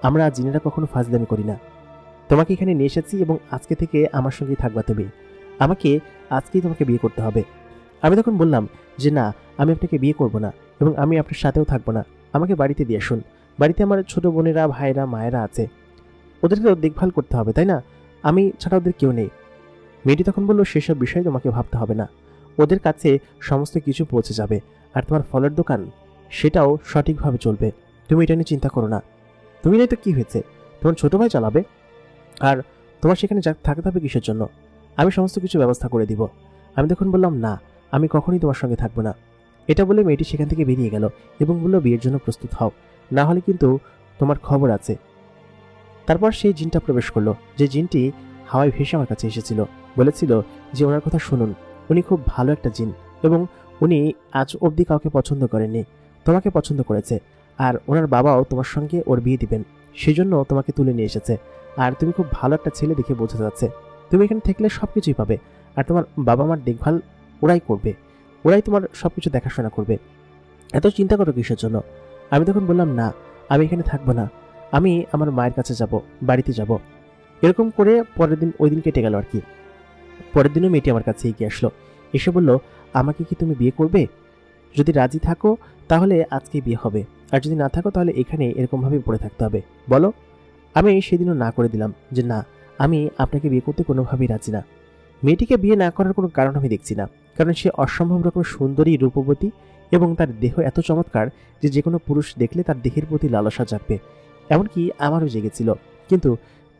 আমরা জিনেরা কখনো ফাজলামি করি না। তোমাকে এখানে নিয়ে এসেছি এবং আজকে থেকে আমার সঙ্গেই থাকবা তুমি। আমাকে আজকেই তোমাকে বিয়ে করতে হবে। আমি তখন বললাম যে না, আমি আপনাকে বিয়ে করব না এবং আমি আপনার সাথেও থাকবো না। আমাকে বাড়িতে দিয়ে আসুন। বাড়িতে আমার ছোট বোনেরা, ভাইরা, মায়েরা আছে, ওদেরকেও দেখভাল করতে হবে, তাই না? আমি ছাড়া ওদের কেউ নেই। মেয়েটি তখন বলল, সেসব বিষয়ে তোমাকে ভাবতে হবে না, ওদের কাছে সমস্ত কিছু পৌঁছে যাবে, আর তোমার ফলের দোকান সেটাও সঠিকভাবে চলবে। তুমি এটা নিয়ে চিন্তা করো না। তুমি নাই তো কি হয়েছে, তোমার ছোট ভাই চালাবে, আর তোমার সেখানে থাকতে হবে কিসের জন্য? আমি সমস্ত কিছু ব্যবস্থা করে দিব। আমি তখন বললাম, না, আমি কখনোই তোমার সঙ্গে থাকবো না। এটা বলে মেয়েটি সেখান থেকে বেরিয়ে গেল এবং বলল, বিয়ের জন্য প্রস্তুত হও, না হলে কিন্তু তোমার খবর আছে। তারপর সেই জিনটা প্রবেশ করলো, যে জিনটি হাওয়ায় ভেসে আমার কাছে এসেছিল। বলেছিল যে ওনার কথা শুনুন, উনি খুব ভালো একটা জিন এবং উনি আজ অবধি কাউকে পছন্দ করেননি, তোমাকে পছন্দ করেছে, আর ওনার বাবাও তোমার সঙ্গে ওর বিয়ে দিবেন, সেই জন্য তোমাকে তুলে নিয়ে এসেছে। আর তুমি খুব ভালো একটা ছেলে দেখে বোঝা যাচ্ছে। তুমি এখানে থাকলে সব কিছুই পাবে, আর তোমার বাবা মার দেখভাল ওরাই করবে, ওরাই তোমার সব কিছু দেখাশোনা করবে। এত চিন্তা করো কিসের জন্য? আমি তখন বললাম, না, আমি এখানে থাকবো না, আমি আমার মায়ের কাছে যাব, বাড়িতে যাব। এরকম করে পরের দিন, ওই দিন কেটে গেল আর কি। পরের দিনও মেয়েটি আমার কাছে এগিয়ে আসলো, এসে বলল, আমাকে কি তুমি বিয়ে করবে? যদি রাজি থাকো তাহলে আজকে বিয়ে হবে, আর যদি না থাকো তাহলে এখানে এরকমভাবে পড়ে থাকতে হবে, বলো। আমি সেদিনও না করে দিলাম যে না, আমি আপনাকে বিয়ে করতে কোনোভাবেই রাজি না। মেয়েটিকে বিয়ে না করার কোনো কারণ আমি দেখছি না, কারণ সে অসম্ভব রকম সুন্দরী, রূপবতী এবং তার দেহ এত চমৎকার যে যে কোনো পুরুষ দেখলে তার দেহের প্রতি লালসা জাগবে। এমনকি আমারও জেগেছিল, কিন্তু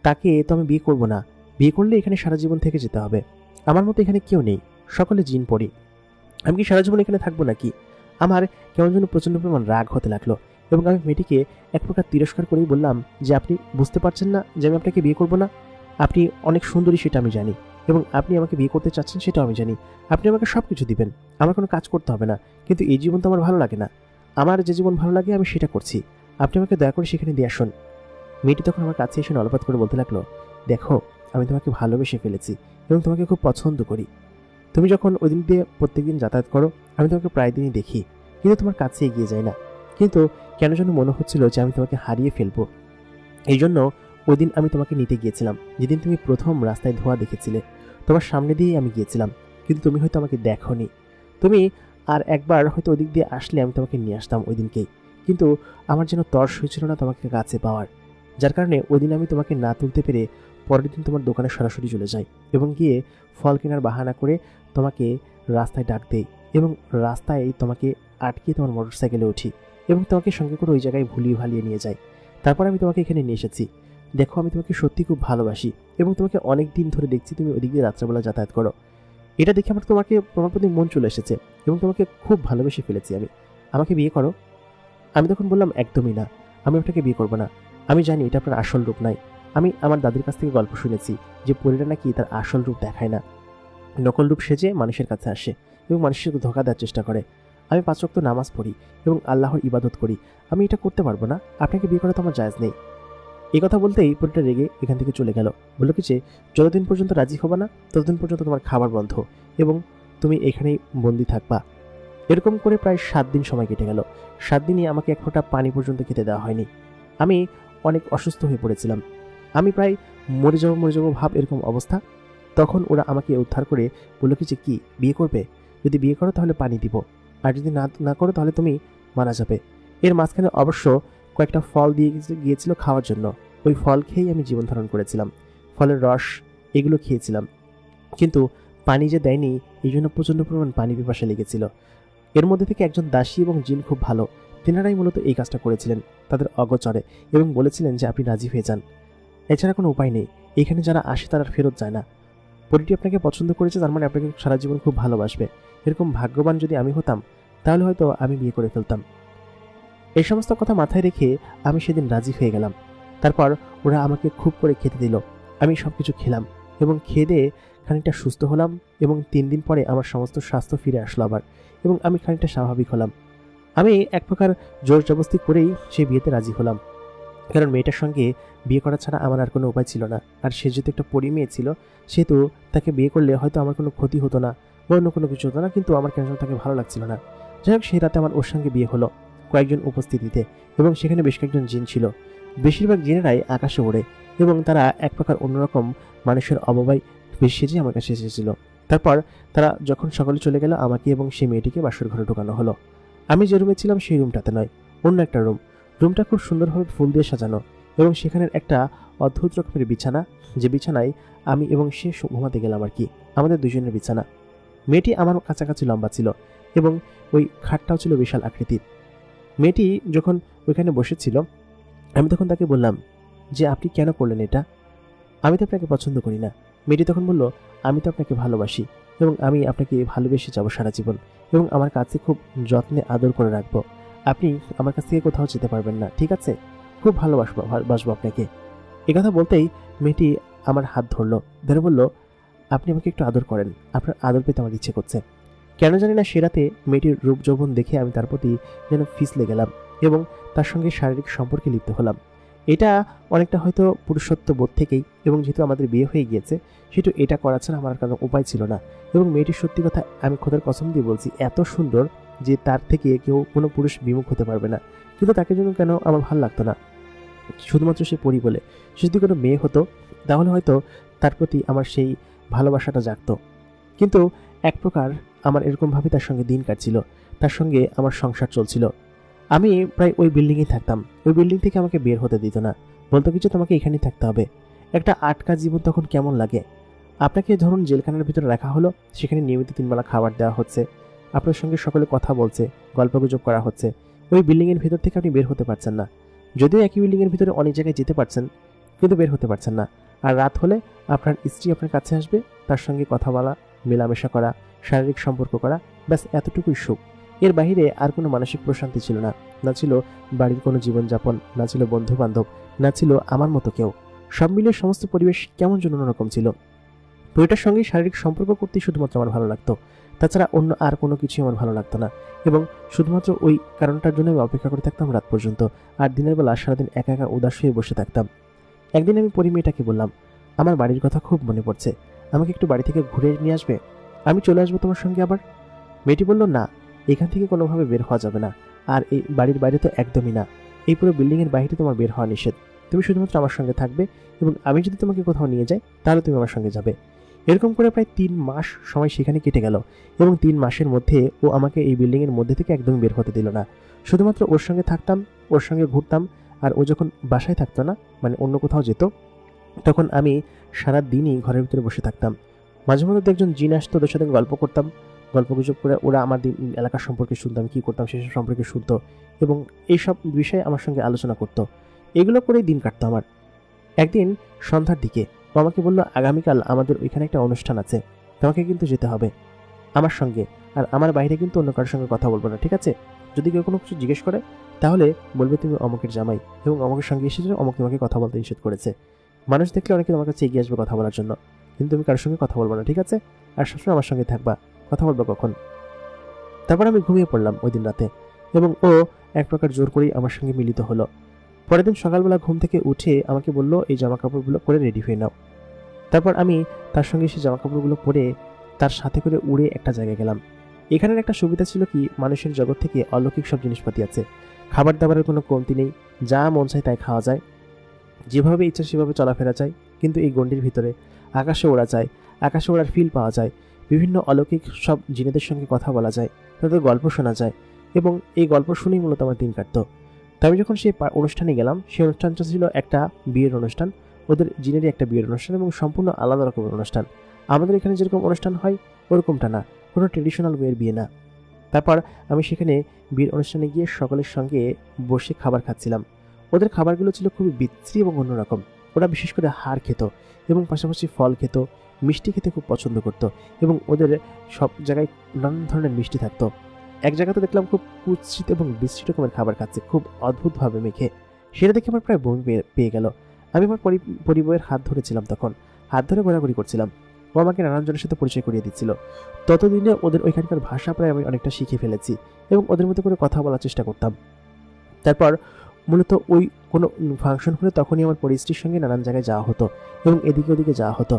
তাকে তো আমি বিয়ে করব না। বিয়ে করলে এখানে সারা জীবন থেকে যেতে হবে। আমার মতো এখানে কেউ নেই, সকলে জিন পড়ি। আমি কি সারা জীবন এখানে থাকবো নাকি? আমার কেমন যেন প্রচণ্ড পরিমাণ রাগ হতে লাগলো এবং আমি মেয়েটিকে এক প্রকার তিরস্কার করেই বললাম যে আপনি বুঝতে পারছেন না যে আমি আপনাকে বিয়ে করব না? আপনি অনেক সুন্দরী সেটা আমি জানি, এবং আপনি আমাকে বিয়ে করতে চাচ্ছেন সেটাও আমি জানি। আপনি আমাকে সব কিছু দিবেন, আমার কোনো কাজ করতে হবে না, কিন্তু এই জীবন তো আমার ভালো লাগে না। আমার যে জীবন ভালো লাগে আমি সেটা করছি, আপনি আমাকে দয়া করে সেখানে দিয়ে আসুন। মেয়েটি তখন আমার কাছে এসে নলপাত করে বলতে লাগলো, দেখো, আমি তোমাকে ভালোবেসে ফেলেছি এবং তোমাকে খুব পছন্দ করি। তুমি যখন ওই দিন দিয়ে প্রত্যেকদিন যাতায়াত করো, আমি তোমাকে প্রায় দিনই দেখি, কিন্তু তোমার কাছে এগিয়ে যাই না। কিন্তু কেন যেন মনে হচ্ছিল যে আমি তোমাকে হারিয়ে ফেলবো। এই জন্য ওই দিন আমি তোমাকে নিতে গিয়েছিলাম, যেদিন তুমি প্রথম রাস্তায় ধোঁয়া দেখেছিলে। তোমার সামনে দিয়েই আমি গিয়েছিলাম, কিন্তু তুমি হয়তো আমাকে দেখোনি। তুমি আর একবার হয়তো ওদিক দিয়ে আসলে আমি তোমাকে নিয়ে আসতাম ওই দিনকেই, কিন্তু আমার যেন তর্স হয়েছিল না তোমাকে কাছে পাওয়ার, যার কারণে ওই দিন আমি তোমাকে না তুলতে পেরে পরের দিন তোমার দোকানে সরাসরি চলে যাই এবং গিয়ে ফল কেনার বাহানা করে তোমাকে রাস্তায় ডাক দেই এবং রাস্তায় তোমাকে আটকে তোমার মোটরসাইকেলে উঠি এবং তোমাকে সঙ্গে করে ওই জায়গায় ভুলিয়ে ভালিয়ে নিয়ে যাই। তারপর আমি তোমাকে এখানে নিয়ে এসেছি। দেখো, আমি তোমাকে সত্যি খুব ভালোবাসি এবং তোমাকে অনেক দিন ধরে দেখছি তুমি ওদিক দিয়ে রাত্রেবেলা যাতায়াত করো। এটা দেখে আমার তোমার প্রতি মন চলে এসেছে এবং তোমাকে খুব ভালোবেসে ফেলেছি আমি। আমাকে বিয়ে করো। আমি তখন বললাম, একদমই না, আমি আপনাকে বিয়ে করবো না। আমি জানি এটা আপনার আসল রূপ নাই। আমি আমার দাদির কাছ থেকে গল্প শুনেছি যে পরীরা নাকি তার আসল রূপ দেখায় না, নকল রূপ সেজে মানুষের কাছে আসে এবং মানুষের ধোঁকা দেওয়ার চেষ্টা করে। আমি 5 ওয়াক্ত নামাজ পড়ি এবং আল্লাহর ইবাদত করি, আমি এটা করতে পারবো না। আপনাকে বিয়ে করা তো আমার জায়েজ নেই। এই কথা বলতেই পরীটা রেগে এখান থেকে চলে গেল। বলল কি যে যতদিন পর্যন্ত রাজি হবা না ততদিন পর্যন্ত তোমার খাবার বন্ধ এবং তুমি এখানেই বন্দি থাকবা। এরকম করে প্রায় 7 দিন সময় কেটে গেল। 7 দিনই আমাকে এক ফোঁটা পানি পর্যন্ত খেতে দেওয়া হয়নি। আমি অনেক অসুস্থ হয়ে পড়েছিলাম, আমি প্রায় মরে যাবো ভাব এরকম অবস্থা। তখন ওরা আমাকে উদ্ধার করে বলল কি যে কি বিয়ে করবে, যদি বিয়ে করো তাহলে পানি দিব, আর যদি না করো তাহলে তুমি মারা যাবে। এর মাঝখানে অবশ্য কয়েকটা ফল দিয়ে গিয়েছিল খাওয়ার জন্য, ওই ফল খেয়েই আমি জীবন ধারণ করেছিলাম। ফলের রস এগুলো খেয়েছিলাম, কিন্তু পানি যে দেয়নি এই জন্য প্রচণ্ড পরিমাণ পানি পিপাসা লেগেছিল। এর মধ্যে থেকে একজন দাসী এবং জিন খুব ভালো, তেনারাই মূলত এই কাজটা করেছিলেন তাদের অগোচরে এবং বলেছিলেন যে আপনি রাজি হয়ে যান, এছাড়া কোনো উপায় নেই। এইখানে যারা আসে তারা ফেরত যায় না। পরীটি আপনাকে পছন্দ করেছে, তার মানে আপনাকে সারা জীবন খুব ভালোবাসবে। এরকম ভাগ্যবান যদি আমি হতাম তাহলে হয়তো আমি বিয়ে করে ফেলতাম। এই সমস্ত কথা মাথায় রেখে আমি সেদিন রাজি হয়ে গেলাম। তারপর ওরা আমাকে খুব করে খেতে দিল, আমি সব কিছু খেলাম এবং খেয়ে দিয়ে খানিকটা সুস্থ হলাম এবং 3 দিন পরে আমার সমস্ত স্বাস্থ্য ফিরে আসলো আবার এবং আমি খানিকটা স্বাভাবিক হলাম। আমি এক প্রকার জোর জবরদস্তি করেই সেই বিয়েতে রাজি হলাম, কারণ মেয়েটার সঙ্গে বিয়ে করা ছাড়া আমার আর কোনো উপায় ছিল না। আর সে যেহেতু একটা পরী মেয়ে ছিল, সেহেতু তাকে বিয়ে করলে হয়তো আমার কোনো ক্ষতি হতো না, বা অন্য কোনো কিছু হতো না, কিন্তু আমার কেন যেন তাকে ভালো লাগছিল না। যাই হোক, সেই রাতে আমার ওর সঙ্গে বিয়ে হলো কয়েকজন উপস্থিতিতে, এবং সেখানে বেশ কয়েকজন জিন ছিল। বেশিরভাগ জিনেরাই আকাশে ওড়ে এবং তারা এক প্রকার অন্যরকম মানুষের অববাই বেশ সেজে আমার কাছে এসেছিল। তারপর তারা যখন সকলে চলে গেল, আমাকে এবং সেই মেয়েটিকে বাসর ঘরে ঢোকানো হলো। আমি যে রুমে ছিলাম সেই রুমটাতে নয়, অন্য একটা রুম। রুমটা খুব সুন্দরভাবে ফুল দিয়ে সাজানো এবং সেখানের একটা অদ্ভুত রকমের বিছানা, যে বিছানায় আমি এবং সে ঘুমাতে গেলাম আর কি, আমাদের দুজনের বিছানা। মেয়েটি আমার কাছাকাছি লম্বা ছিল এবং ওই খাটটাও ছিল বিশাল আকৃতির। মেয়েটি যখন ওইখানে বসেছিল, আমি তখন তাকে বললাম যে আপনি কেন করলেন এটা? আমি তো আপনাকে পছন্দ করি না। মেয়েটি তখন বলল, আমি তো আপনাকে ভালোবাসি এবং আমি আপনাকে ভালোবেসে যাব সারা জীবন, এবং আমার কাছে খুব যত্নে আদর করে রাখবো। আপনি আমার কাছ থেকে কোথাও যেতে পারবেন না, ঠিক আছে? খুব ভালোবাসবো আপনাকে। এ কথা বলতেই মেয়েটি আমার হাত ধরলো, ধরে বলল, আপনি আমাকে একটু আদর করেন, আপনার আদর পেতে আমার ইচ্ছে করছে। কেন জানি না সে রাতে মেয়েটির রূপ যৌবন দেখে আমি তার প্রতি যেন ফিসলে গেলাম এবং তার সঙ্গে শারীরিক সম্পর্কে লিপ্ত হলাম। এটা অনেকটা হয়তো পুরুষত্ব বোধ থেকেই, এবং যেহেতু আমাদের বিয়ে হয়ে গিয়েছে সেহেতু এটা করা ছাড়া আমার কোনো উপায় ছিল না। এবং মেয়েটির সত্যি কথা, আমি খোদার কসম দিয়ে বলছি, এত সুন্দর যে তার থেকে কেউ কোনো পুরুষ বিমুখ হতে পারবে না। কিন্তু তাকে জন্য কেন আমার ভালো লাগতো না, শুধুমাত্র সে পরি বলে। সে যদি কোনো মেয়ে হতো তাহলে হয়তো তার প্রতি আমার সেই ভালোবাসাটা জাগতো। কিন্তু এক প্রকার আমার এরকমভাবে তার সঙ্গে দিন কাটছিল, তার সঙ্গে আমার সংসার চলছিল। আমি প্রায় ওই বিল্ডিংয়েই থাকতাম, ওই বিল্ডিং থেকে আমাকে বের হতে দিত না, বলতো কিছু তোমাকে এখানেই থাকতে হবে। একটা আটকা জীবন তখন কেমন লাগে? আপনাকে ধরুন জেলখানার ভিতরে রাখা হলো, সেখানে নিয়মিত 3 বেলা খাবার দেওয়া হচ্ছে, আপনার সঙ্গে সকলে কথা বলছে, গল্পগুজব করা হচ্ছে। ওই বিল্ডিংয়ের ভিতর থেকে আপনি বের হতে পারছেন না, যদিও একই বিল্ডিংয়ের ভিতরে অনেক জায়গায় যেতে পারছেন, কিন্তু বের হতে পারছেন না। আর রাত হলে আপনার স্ত্রী আপনার কাছে আসবে, তার সঙ্গে কথা বলা, মেলামেশা করা, শারীরিক সম্পর্ক করা, ব্যাস এতটুকুই সুখ। এর বাইরে আর কোনো মানসিক প্রশান্তি ছিল না। না ছিল বাড়ির কোনো জীবনযাপন, না ছিল বন্ধু বান্ধব, না ছিল আমার মতো কেউ। সব মিলিয়ে সমস্ত পরিবেশ কেমন যেন অন্যরকম ছিল। বইটার সঙ্গে শারীরিক সম্পর্ক করতেই শুধুমাত্র আমার ভালো লাগতো, তাছাড়া অন্য আর কোনো কিছুই আমার ভালো লাগতো না। এবং শুধুমাত্র ওই কারণটার জন্য আমি অপেক্ষা করে থাকতাম রাত পর্যন্ত, আর দিনের বেলা সারাদিন একা একা উদাস হয়ে বসে থাকতাম। একদিন আমি পরিমেয়েটাকে বললাম, আমার বাড়ির কথা খুব মনে পড়ছে, আমাকে একটু বাড়ি থেকে ঘুরে নিয়ে আসবে, আমি চলে আসবো তোমার সঙ্গে আবার। মেয়েটি বলল, না, এখান থেকে কোনোভাবে বের হওয়া যাবে না, আর এই বাড়ির বাইরে তো একদমই না, এই পুরো বিল্ডিংয়ের বাইরে তোমার বের হওয়া নিষেধ। তুমি শুধুমাত্র আমার সঙ্গে থাকবে, এবং আমি যদি তোমাকে কোথাও নিয়ে যাই তাহলে তুমি আমার সঙ্গে যাবে। এরকম করে প্রায় 3 মাস সময় সেখানে কেটে গেল, এবং 3 মাসের মধ্যে ও আমাকে এই বিল্ডিংয়ের মধ্যে থেকে একদম বের হতে দিল না। শুধুমাত্র ওর সঙ্গে থাকতাম, ওর সঙ্গে ঘুরতাম, আর ও যখন বাসায় থাকতো না, মানে অন্য কোথাও যেত, তখন আমি সারা দিনই ঘরের ভিতরে বসে থাকতাম। মাঝে মধ্যে একজন জিন আসতো, ওদের সাথে গল্প করতাম, গল্পগুজব করে ওরা আমার এলাকার সম্পর্কে শুনতাম, কী করতাম সেসব সম্পর্কে শুনতো, এবং এইসব বিষয়ে আমার সঙ্গে আলোচনা করতো। এগুলো করেই দিন কাটতো আমার। একদিন সন্ধ্যার দিকে ও আমাকে বলল, আগামীকাল আমাদের ওইখানে একটা অনুষ্ঠান আছে, তোমাকে কিন্তু যেতে হবে আমার সঙ্গে, আর আমার বাইরে কিন্তু অন্য কারোর সঙ্গে কথা বলবো না, ঠিক আছে? যদি কেউ কোনো কিছু জিজ্ঞেস করে তাহলে বলবে তুমি অমুকের জামাই, এবং অমুকের সঙ্গে এসেছো, অমুক তোমাকে কথা বলতে নিষেধ করেছে। মানুষ দেখলে অনেকে তোমার কাছে এগিয়ে আসবে কথা বলার জন্য, কিন্তু তুমি কারোর সঙ্গে কথা বলবো না, ঠিক আছে? আর সবসময় আমার সঙ্গে থাকবা, কথা বলবো কখন? তারপর আমি ঘুমিয়ে পড়লাম ওই দিন রাতে, এবং ও এক প্রকার জোর করেই আমার সঙ্গে মিলিত হলো। পরের দিন সকালবেলা ঘুম থেকে উঠে আমাকে বলল, এই জামা কাপড়গুলো পরে রেডি হয়ে নাও। তারপর আমি তার সঙ্গে সেই জামা কাপড়গুলো পরে তার সাথে করে উড়ে একটা জায়গায় গেলাম। এখানের একটা সুবিধা ছিল কি, মানুষের জগৎ থেকে অলৌকিক সব জিনিসপাতি আছে, খাবার দাবারের কোনো কমতি নেই, যা মন চায় তাই খাওয়া যায়, যেভাবে ইচ্ছা সেভাবে চলাফেরা যায়। কিন্তু এই গণ্ডির ভিতরে আকাশে ওড়া যায়, আকাশে ওড়ার ফিল পাওয়া যায়, বিভিন্ন অলৌকিক সব জিনেদের সঙ্গে কথা বলা যায়, তাদের গল্প শোনা যায়, এবং এই গল্প শুনেই মূলত আমার দিন কাটতো। তো আমি যখন সেই অনুষ্ঠানে গেলাম, সেই অনুষ্ঠানটা ছিল একটা বিয়ের অনুষ্ঠান, ওদের জিনেরই একটা বিয়ের অনুষ্ঠান, এবং সম্পূর্ণ আলাদা রকমের অনুষ্ঠান। আমাদের এখানে যেরকম অনুষ্ঠান হয় ওরকমটা না, কোনো ট্রেডিশনাল ওয়ের বিয়ে না। তারপর আমি সেখানে বিয়ের অনুষ্ঠানে গিয়ে সকলের সঙ্গে বসে খাবার খাচ্ছিলাম। ওদের খাবারগুলো ছিল খুবই বিশ্রী এবং অন্যরকম। ওরা বিশেষ করে হাড় খেত, এবং পাশাপাশি ফল খেত, মিষ্টি খেতে খুব পছন্দ করত, এবং ওদের সব জায়গায় নানান ধরনের মিষ্টি থাকতো। এক জায়গাতে দেখলাম খুব কুৎসিত এবং বিশ্রী রকমের খাবার খাচ্ছে, খুব অদ্ভুতভাবে মেখে। সেটা দেখে আমার প্রায় বমি পেয়ে গেল। আমি আমার পরিবারের হাত ধরেছিলাম, তখন হাত ধরে ঘোরাঘুরি করছিলাম। ও আমাকে নানান জনের সাথে পরিচয় করিয়ে দিচ্ছিল। ততদিনে ওদের ওইখানকার ভাষা প্রায় আমি অনেকটা শিখে ফেলেছি, এবং ওদের মধ্যে করে কথা বলার চেষ্টা করতাম। তারপর মূলত ওই কোনো ফাংশন হলে তখনই আমার পরিস্থিতির সঙ্গে নানান জায়গায় যাওয়া হতো, এবং এদিকে ওদিকে যাওয়া হতো।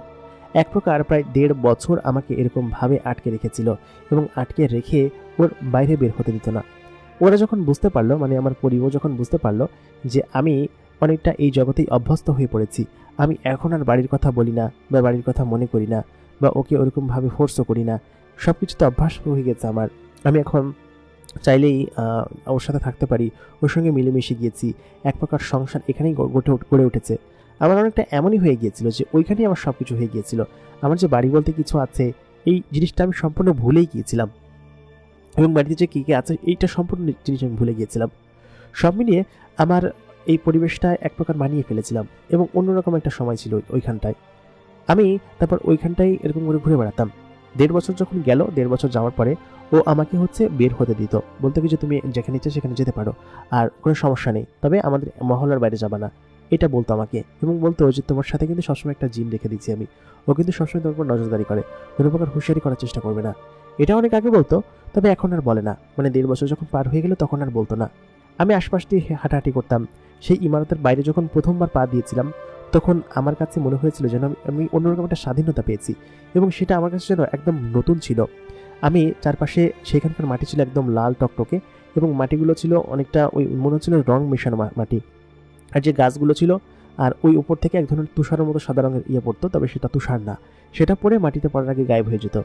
এক প্রকার প্রায় 1.5 বছর আমাকে এরকমভাবে আটকে রেখেছিল এবং আটকে রেখে ওর বাইরে বের হতে দিত না। ওরা যখন বুঝতে পারলো, মানে আমার পরিবার যখন বুঝতে পারলো যে আমি অনেকটা এই জগতেই অভ্যস্ত হয়ে পড়েছি, আমি এখন আর বাড়ির কথা বলি না বা বাড়ির কথা মনে করি না বা ওকে ওরকমভাবে ফোর্সও করি না, সব কিছুতে অভ্যাস হয়ে গেছে আমার। আমি এখন চাইলেই ওর সাথে থাকতে পারি, ওর সঙ্গে মিলেমিশে গিয়েছি, এক প্রকার সংসার এখানেই গড়ে উঠেছে। আমার অনেকটা এমনই হয়ে গিয়েছিল যে ওইখানেই আমার সব কিছু হয়ে গিয়েছিল। আমার যে বাড়ি বলতে কিছু আছে এই জিনিসটা আমি সম্পূর্ণ ভুলেই গিয়েছিলাম, এবং বাড়িতে যে কী কী আছে এইটা সম্পূর্ণ জিনিস আমি ভুলে গিয়েছিলাম। সব মিলিয়ে আমার এই পরিবেশটা এক প্রকার মানিয়ে ফেলেছিলাম এবং অন্যরকম একটা সময় ছিল ওইখানটায়। আমি তারপর ওইখানটায় এরকম করে ঘুরে বেড়াতাম। 1.5 বছর যখন গেল, 1.5 বছর যাওয়ার পরে ও আমাকে বের হতে দিত, বলতো কি যে তুমি যেখানে ইচ্ছে সেখানে যেতে পারো, আর কোনো সমস্যা নেই, তবে আমাদের মহল্লার বাইরে যাবা না, এটা বলতো আমাকে। এবং বলতো যে তোমার সাথে কিন্তু সবসময় একটা জিন রেখে দিচ্ছি আমি, ও কিন্তু সবসময় তোমার উপর নজরদারি করে, কোনো প্রকার হুঁশিয়ারি করার চেষ্টা করবে না। এটা অনেক আগে বলতো, তবে এখন আর বলে না। মানে 1.5 বছর যখন পার হয়ে গেল তখন আর বলতো না। আমি আশপাশ দিয়ে হাঁটাহাঁটি করতাম। সেই ইমারতের বাইরে যখন প্রথমবার পা দিয়েছিলাম তখন আমার কাছে মনে হয়েছিল যেন আমি অন্যরকম একটা স্বাধীনতা পেয়েছি, এবং সেটা আমার কাছে যেন একদম নতুন ছিল। আমি চারপাশে সেখানকার মাটি ছিল একদম লাল টকটকে, এবং মাটিগুলো ছিল অনেকটা ওই মনে হচ্ছিল রং মেশানো মাটি। আর যে গাছগুলো ছিল, আর ওই উপর থেকে এক ধরনের তুষারের মতো সাদা রঙের পড়তো, তবে সেটা তুষার না, সেটা পরে মাটিতে পড়ার আগে গায়েব হয়ে যেত।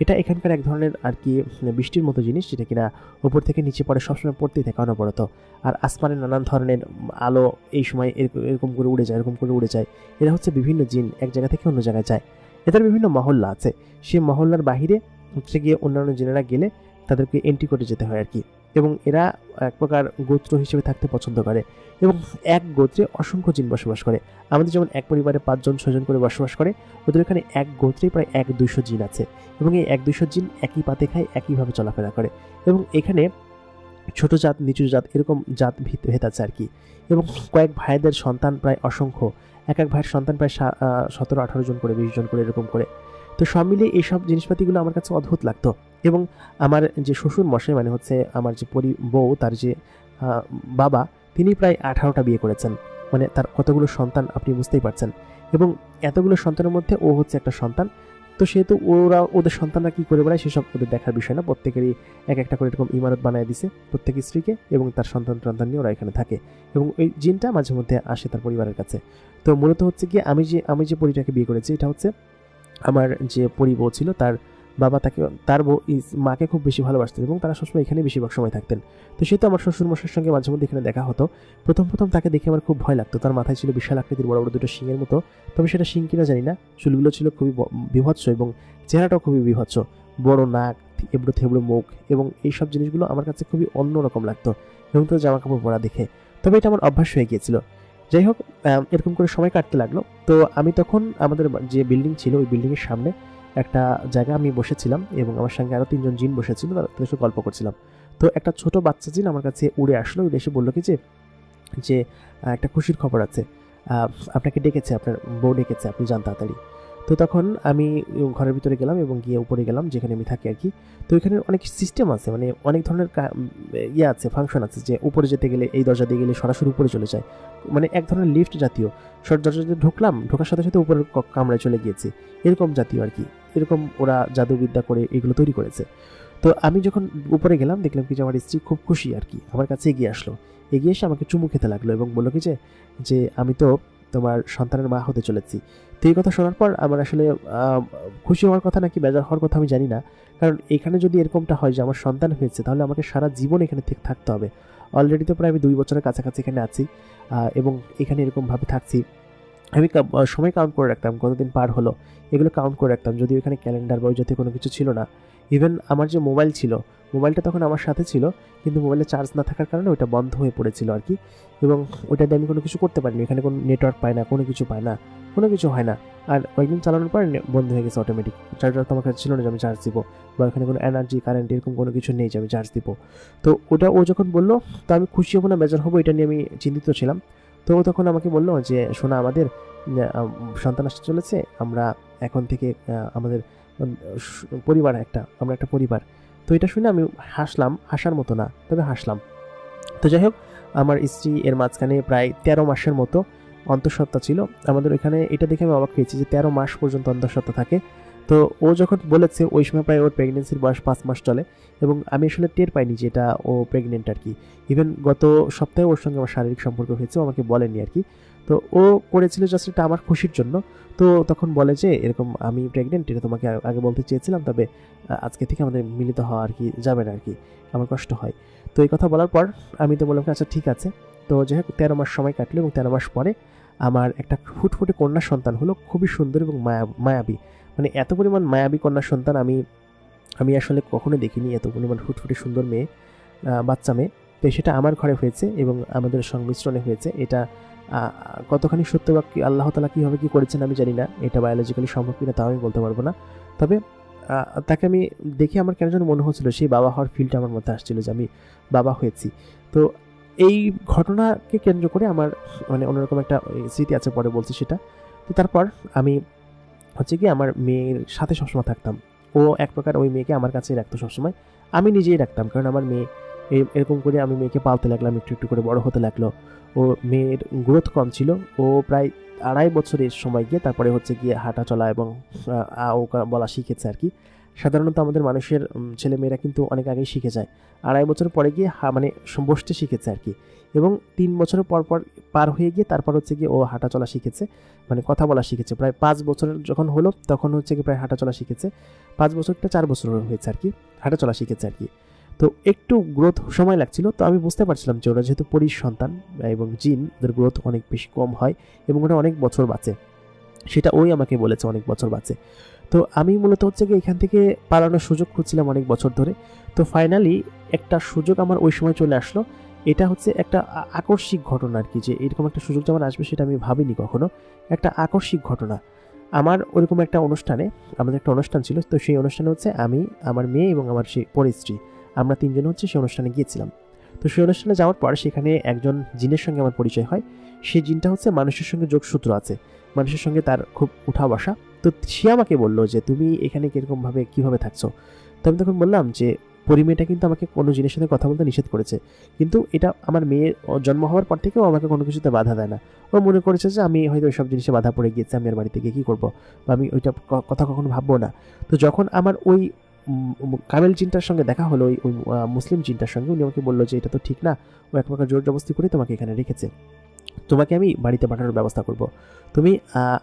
এটা এখানকার এক ধরনের আর কি বৃষ্টির মতো জিনিস, যেটা কিনা উপর থেকে নিচে পড়ে, সবসময় পড়তেই থাকে অনবরত। আর আসমানে নানান ধরনের আলো এই সময় এরকম করে উড়ে যায়, এরকম করে উড়ে যায়। এরা হচ্ছে বিভিন্ন জিন, এক জায়গা থেকে অন্য জায়গায় যায়। এদের বিভিন্ন মহল্লা আছে, সেই মহল্লার বাহিরে হচ্ছে গিয়ে অন্যান্য জিনেরা গেলে তাদেরকে এন্ট্রি করে যেতে হয় আর কি। এবং এরা এক প্রকার গোত্র হিসেবে থাকতে পছন্দ করে, এবং এক গোত্রে অসংখ্য জিন বসবাস করে। আমাদের যেমন এক পরিবারে 5 জন 6 জন করে বসবাস করে, ওদের এখানে এক গোত্রে প্রায় 100-200 জিন আছে, এবং এই 100-200 জিন একই পাতে খায়, একইভাবে চলাফেরা করে। এবং এখানে ছোট জাত, নিচু জাত, এরকম জাত ভেদ আছে আর কি। এবং কয়েক ভাইদের সন্তান প্রায় অসংখ্য, এক ভাইয়ের সন্তান প্রায় 17-18 জন করে, 20 জন করে, এরকম করে। তো সব মিলিয়ে এইসব জিনিসপাতিগুলো আমার কাছে অদ্ভুত লাগতো। এবং আমার যে শ্বশুর মশাই, মানে হচ্ছে আমার যে বউ, তার যে বাবা, তিনি প্রায় 18টা বিয়ে করেছেন। মানে তার কতগুলো সন্তান আপনি বুঝতেই পারছেন। এবং এতগুলো সন্তানের মধ্যে ও হচ্ছে একটা সন্তান। তো সেহেতু ওদের সন্তানরা কী করে বেড়ায় সেসব ওদের দেখার বিষয় না। প্রত্যেকেরই এক একটা করে এরকম ইমারত বানিয়ে দিছে প্রত্যেক স্ত্রীকে, এবং তার সন্তান নিয়ে ওরা এখানে থাকে। এবং ওই জিনটা মাঝে মধ্যে আসে তার পরিবারের কাছে। তো মূলত হচ্ছে কি, আমি যে পরিটাকে বিয়ে করেছি, এটা হচ্ছে আমার যে বউ ছিল, তার বাবা তার মাকে খুব বেশি ভালোবাসতেন, এবং তারা সবসময় এখানে বেশিরভাগ সময় থাকতেন। তো সেহেতু আমার শ্বশুরমশাইয়ের সঙ্গে মাঝে মধ্যে এখানে দেখা হতো। প্রথম তাকে দেখে আমার খুব ভয় লাগতো। তার মাথায় ছিল বিশাল আকৃতির বড় বড় 2টো শিংয়ের মতো, তবে সেটা শিং কিনা জানি না। চুলগুলো ছিল খুবই বিভৎস, এবং চেহারাটাও খুবই বিভৎস, বড় নাক, এবড়ো থেবড়ো মুখ, এবং এইসব জিনিসগুলো আমার কাছে খুবই অন্যরকম লাগতো, এবং তার জামা কাপড় পরা দেখে। তবে এটা আমার অভ্যাস হয়ে গিয়েছিল। যাই হোক, এরকম করে সময় কাটতে লাগলো। তো আমি তখন আমাদের যে বিল্ডিং ছিল, ওই বিল্ডিংয়ের সামনে একটা জায়গা আমি বসেছিলাম, এবং আমার সঙ্গে আরও 3 জন জিন বসেছিল, তাদের সাথে গল্প করছিলাম। তো একটা ছোট বাচ্চা জিন আমার কাছে উড়ে আসলো, উড়ে এসে বললো কি যে একটা খুশির খবর আছে, আপনাকে ডেকেছে, আপনার বউ ডেকেছে, আপনি যান তাড়াতাড়ি। তো তখন আমি ঘরের ভিতরে গেলাম এবং গিয়ে উপরে গেলাম যেখানে আমি থাকি আর কি। তো এখানে অনেক সিস্টেম আছে, মানে অনেক ধরনের আছে, ফাংশন আছে, যে উপরে যেতে গেলে এই দরজা দিয়ে গেলে সরাসরি উপরে চলে যায়, মানে এক ধরনের লিফট জাতীয়। দরজা দিয়ে ঢোকার সাথে সাথে উপরের কামরায় চলে গিয়েছি, এরকম জাতীয় আর কি। এরকম ওরা জাদুবিদ্যা করে এগুলো তৈরি করেছে। তো আমি যখন উপরে গেলাম, দেখলাম কি যে আমার স্ত্রী খুব খুশি আর কি, আমার কাছে এগিয়ে আসলো, এগিয়ে এসে আমাকে চুমু খেতে লাগলো, এবং বললো কি যে আমি তো তোমার সন্তানের মা হতে চলেছি। তো এই কথা শোনার পর আমার আসলে খুশি হওয়ার কথা নাকি বেজার হওয়ার কথা আমি জানি না, কারণ এখানে যদি এরকমটা হয় যে আমার সন্তান হয়েছে, তাহলে আমাকে সারা জীবন এখানে থাকতে হবে। অলরেডি তো প্রায় আমি 2 বছরের কাছাকাছি এখানে আছি, এবং এখানে এরকমভাবে থাকছি। আমি সময় কাউন্ট করে রাখতাম, কতদিন পার হলো এগুলো কাউন্ট করে রাখতাম, যদিও এখানে ক্যালেন্ডার বা ওই জাতীয় কোনো কিছু ছিল না। ইভেন আমার যে মোবাইল ছিল, মোবাইলটা তখন আমার সাথে ছিল, কিন্তু মোবাইলে চার্জ না থাকার কারণে ওটা বন্ধ হয়ে পড়েছিল আর কি, এবং ওটা দিয়ে আমি কোনো কিছু করতে পারিনি। এখানে কোনো নেটওয়ার্ক পায় না, কোনো কিছু পায় না, কোনো কিছু হয় না। আর কয়েকদিন চালানোর পর বন্ধ হয়ে গেছে অটোমেটিক। চার্জার তো আমার কাছে ছিল না যে আমি চার্জ দিব, বা এখানে কোনো এনার্জি কারেন্ট এরকম কোনো কিছু নেই যে আমি চার্জ দিব। তো ও যখন বললো, তো আমি খুশি হবো না বেজার হবো এটা নিয়ে আমি চিন্তিত ছিলাম। তো ও তখন আমাকে বললো যে শোনা, আমাদের সন্তান আসতে চলেছে, আমরা এখন থেকে আমাদের পরিবার আমরা একটা পরিবার। তো এটা শুনে আমি হাসলাম, হাসার মতো না, তবে হাসলাম। তো যাই হোক, আমার স্ত্রী এর মাঝখানে প্রায় 13 মাসের মতো অন্তঃসত্ত্বা ছিল। আমাদের এখানে এটা দেখে আমি অবাক হয়েছি যে 13 মাস পর্যন্ত অন্তঃসত্ত্বা থাকে। তো ও যখন বলেছে ওই সময় প্রায় ওর প্রেগনেন্সির বয়স 5 মাস চলে, এবং আমি আসলে টের পাইনি যে এটা ও প্রেগনেন্ট আর কি। ইভেন গত সপ্তাহে ওর সঙ্গে আমার শারীরিক সম্পর্ক হয়েছে, ও আমাকে বলেনি আর কি। তো ও করেছিল জাস্ট এটা আমার খুশির জন্য। তো তখন বলে যে এরকম আমি প্রেগনেন্ট, এটা তোমাকে আগে বলতে চেয়েছিলাম, তবে আজকে থেকে আমাদের মিলিত হওয়া আর কি যাবে না আর কি, আমার কষ্ট হয়। তো এই কথা বলার পর আমি তো বললাম আচ্ছা ঠিক আছে। তো যাই হোক 13 মাস সময় কাটলো, এবং 13 মাস পরে আমার একটা ফুটফুটে কন্যা সন্তান হলো, খুবই সুন্দর এবং মায়াবী। মানে এত পরিমাণ মায়াবী কন্যা সন্তান আমি আসলে কখনো দেখিনি, এত পরিমাণ ফুটফুটে সুন্দর মেয়ে, বাচ্চা মেয়ে। তো সেটা আমার ঘরে হয়েছে এবং আমাদের সংমিশ্রণে হয়েছে। এটা কতখানি সত্য বা আল্লাহ তাআলা কীভাবে কী করেছেন আমি জানি না, এটা বায়োলজিক্যালি সম্ভব কিনা তাও আমি বলতে পারবো না। তবে তাকে আমি দেখে আমার কেন যেন মনে হচ্ছিলো সেই বাবা হওয়ার ফিলটা আমার মধ্যে আসছিল যে আমি বাবা হয়েছি। তো এই ঘটনাকে কেন্দ্র করে আমার মানে অন্যরকম একটা স্মৃতি আছে, পরে বলছি সেটা। তো তারপর আমি হচ্ছে কি আমার মেয়ের সাথে সবসময় থাকতাম। ও এক প্রকার ওই মেয়েকে আমার কাছেই রাখতো সবসময়, আমি নিজেই রাখতাম, কারণ আমার মেয়ে এরকম করে আমি মেয়েকে পালতে লাগলাম, একটু একটু করে বড় হতে লাগলো। ও মেয়ের গ্রোথ কম ছিল, ও প্রায় 2.5 বছরের সময় গিয়ে তারপরে হচ্ছে গিয়ে হাঁটা চলা এবং ও বলা শিখেছে আর কি। সাধারণত আমাদের মানুষের ছেলেমেয়েরা কিন্তু অনেক আগেই শিখে যায়, 2.5 বছর পরে গিয়ে মানে বসতে শিখেছে আর কি। এবং 3 বছরের পর পার হয়ে গিয়ে তারপর হচ্ছে গিয়ে ও হাঁটা চলা শিখেছে, মানে কথা বলা শিখেছে। প্রায় 5 বছরের যখন হলো তখন হচ্ছে কি প্রায় হাঁটা চলা শিখেছে। 5 বছরটা 4 বছর হয়েছে আর কি, হাঁটা চলা শিখেছে আর কি। তো একটু গ্রোথ সময় লাগছিল। তো আমি বুঝতে পারছিলাম যে ওরা যেহেতু পরীর সন্তান এবং জিন, ওদের গ্রোথ অনেক বেশি কম হয় এবং ওরা অনেক বছর বাঁচে, সেটা ওই আমাকে বলেছে অনেক বছর বাঁচে। তো আমি মূলত হচ্ছে কি এখান থেকে পালানোর সুযোগ খুঁজছিলাম অনেক বছর ধরে। তো ফাইনালি একটা সুযোগ আমার ওই সময় চলে আসলো। এটা হচ্ছে একটা আকস্মিক ঘটনা আর কি, যে এরকম একটা সুযোগ যেমন আসবে সেটা আমি ভাবিনি কখনো। একটা আকস্মিক ঘটনা। আমার ওরকম একটা অনুষ্ঠানে, আমাদের একটা অনুষ্ঠান ছিল, তো সেই অনুষ্ঠানে হচ্ছে আমি, আমার মেয়ে এবং আমার সেই পরিস্ত্রী, আমরা 3 জন হচ্ছে সেই অনুষ্ঠানে গিয়েছিলাম। তো সেই অনুষ্ঠানে যাওয়ার পর সেখানে একজন জিনের সঙ্গে আমার পরিচয় হয়। সেই জিনটা হচ্ছে মানুষের সঙ্গে যোগসূত্র আছে, মানুষের সঙ্গে তার খুব উঠা বসা। তো সে আমাকে বললো যে তুমি এখানে কীরকমভাবে কীভাবে থাকছো। তো আমি তখন বললাম যে পরিমেয়েটা কিন্তু আমাকে কোনো জিনিসের সাথে কথা বলতে নিষেধ করেছে, কিন্তু এটা আমার মেয়ের জন্ম হওয়ার পর থেকেও আমাকে কোনো কিছুতে বাধা দেয় না। ও মনে করেছে যে আমি হয়তো ওই সব জিনিসে বাধা পড়ে গিয়েছে, আমি আর বাড়িতে গিয়ে কী করবো, বা আমি ওইটা কথা কখনো ভাববো না। তো যখন আমার ওই কামেল জিনটার সঙ্গে দেখা হলো, ওই মুসলিম জিনটার সঙ্গে, উনি আমাকে বললো যে এটা তো ঠিক না, ও এক প্রকার জোর জবরদস্তি করে তোমাকে এখানে রেখেছে, তোমাকে আমি বাড়িতে পাঠানোর ব্যবস্থা করব। তুমি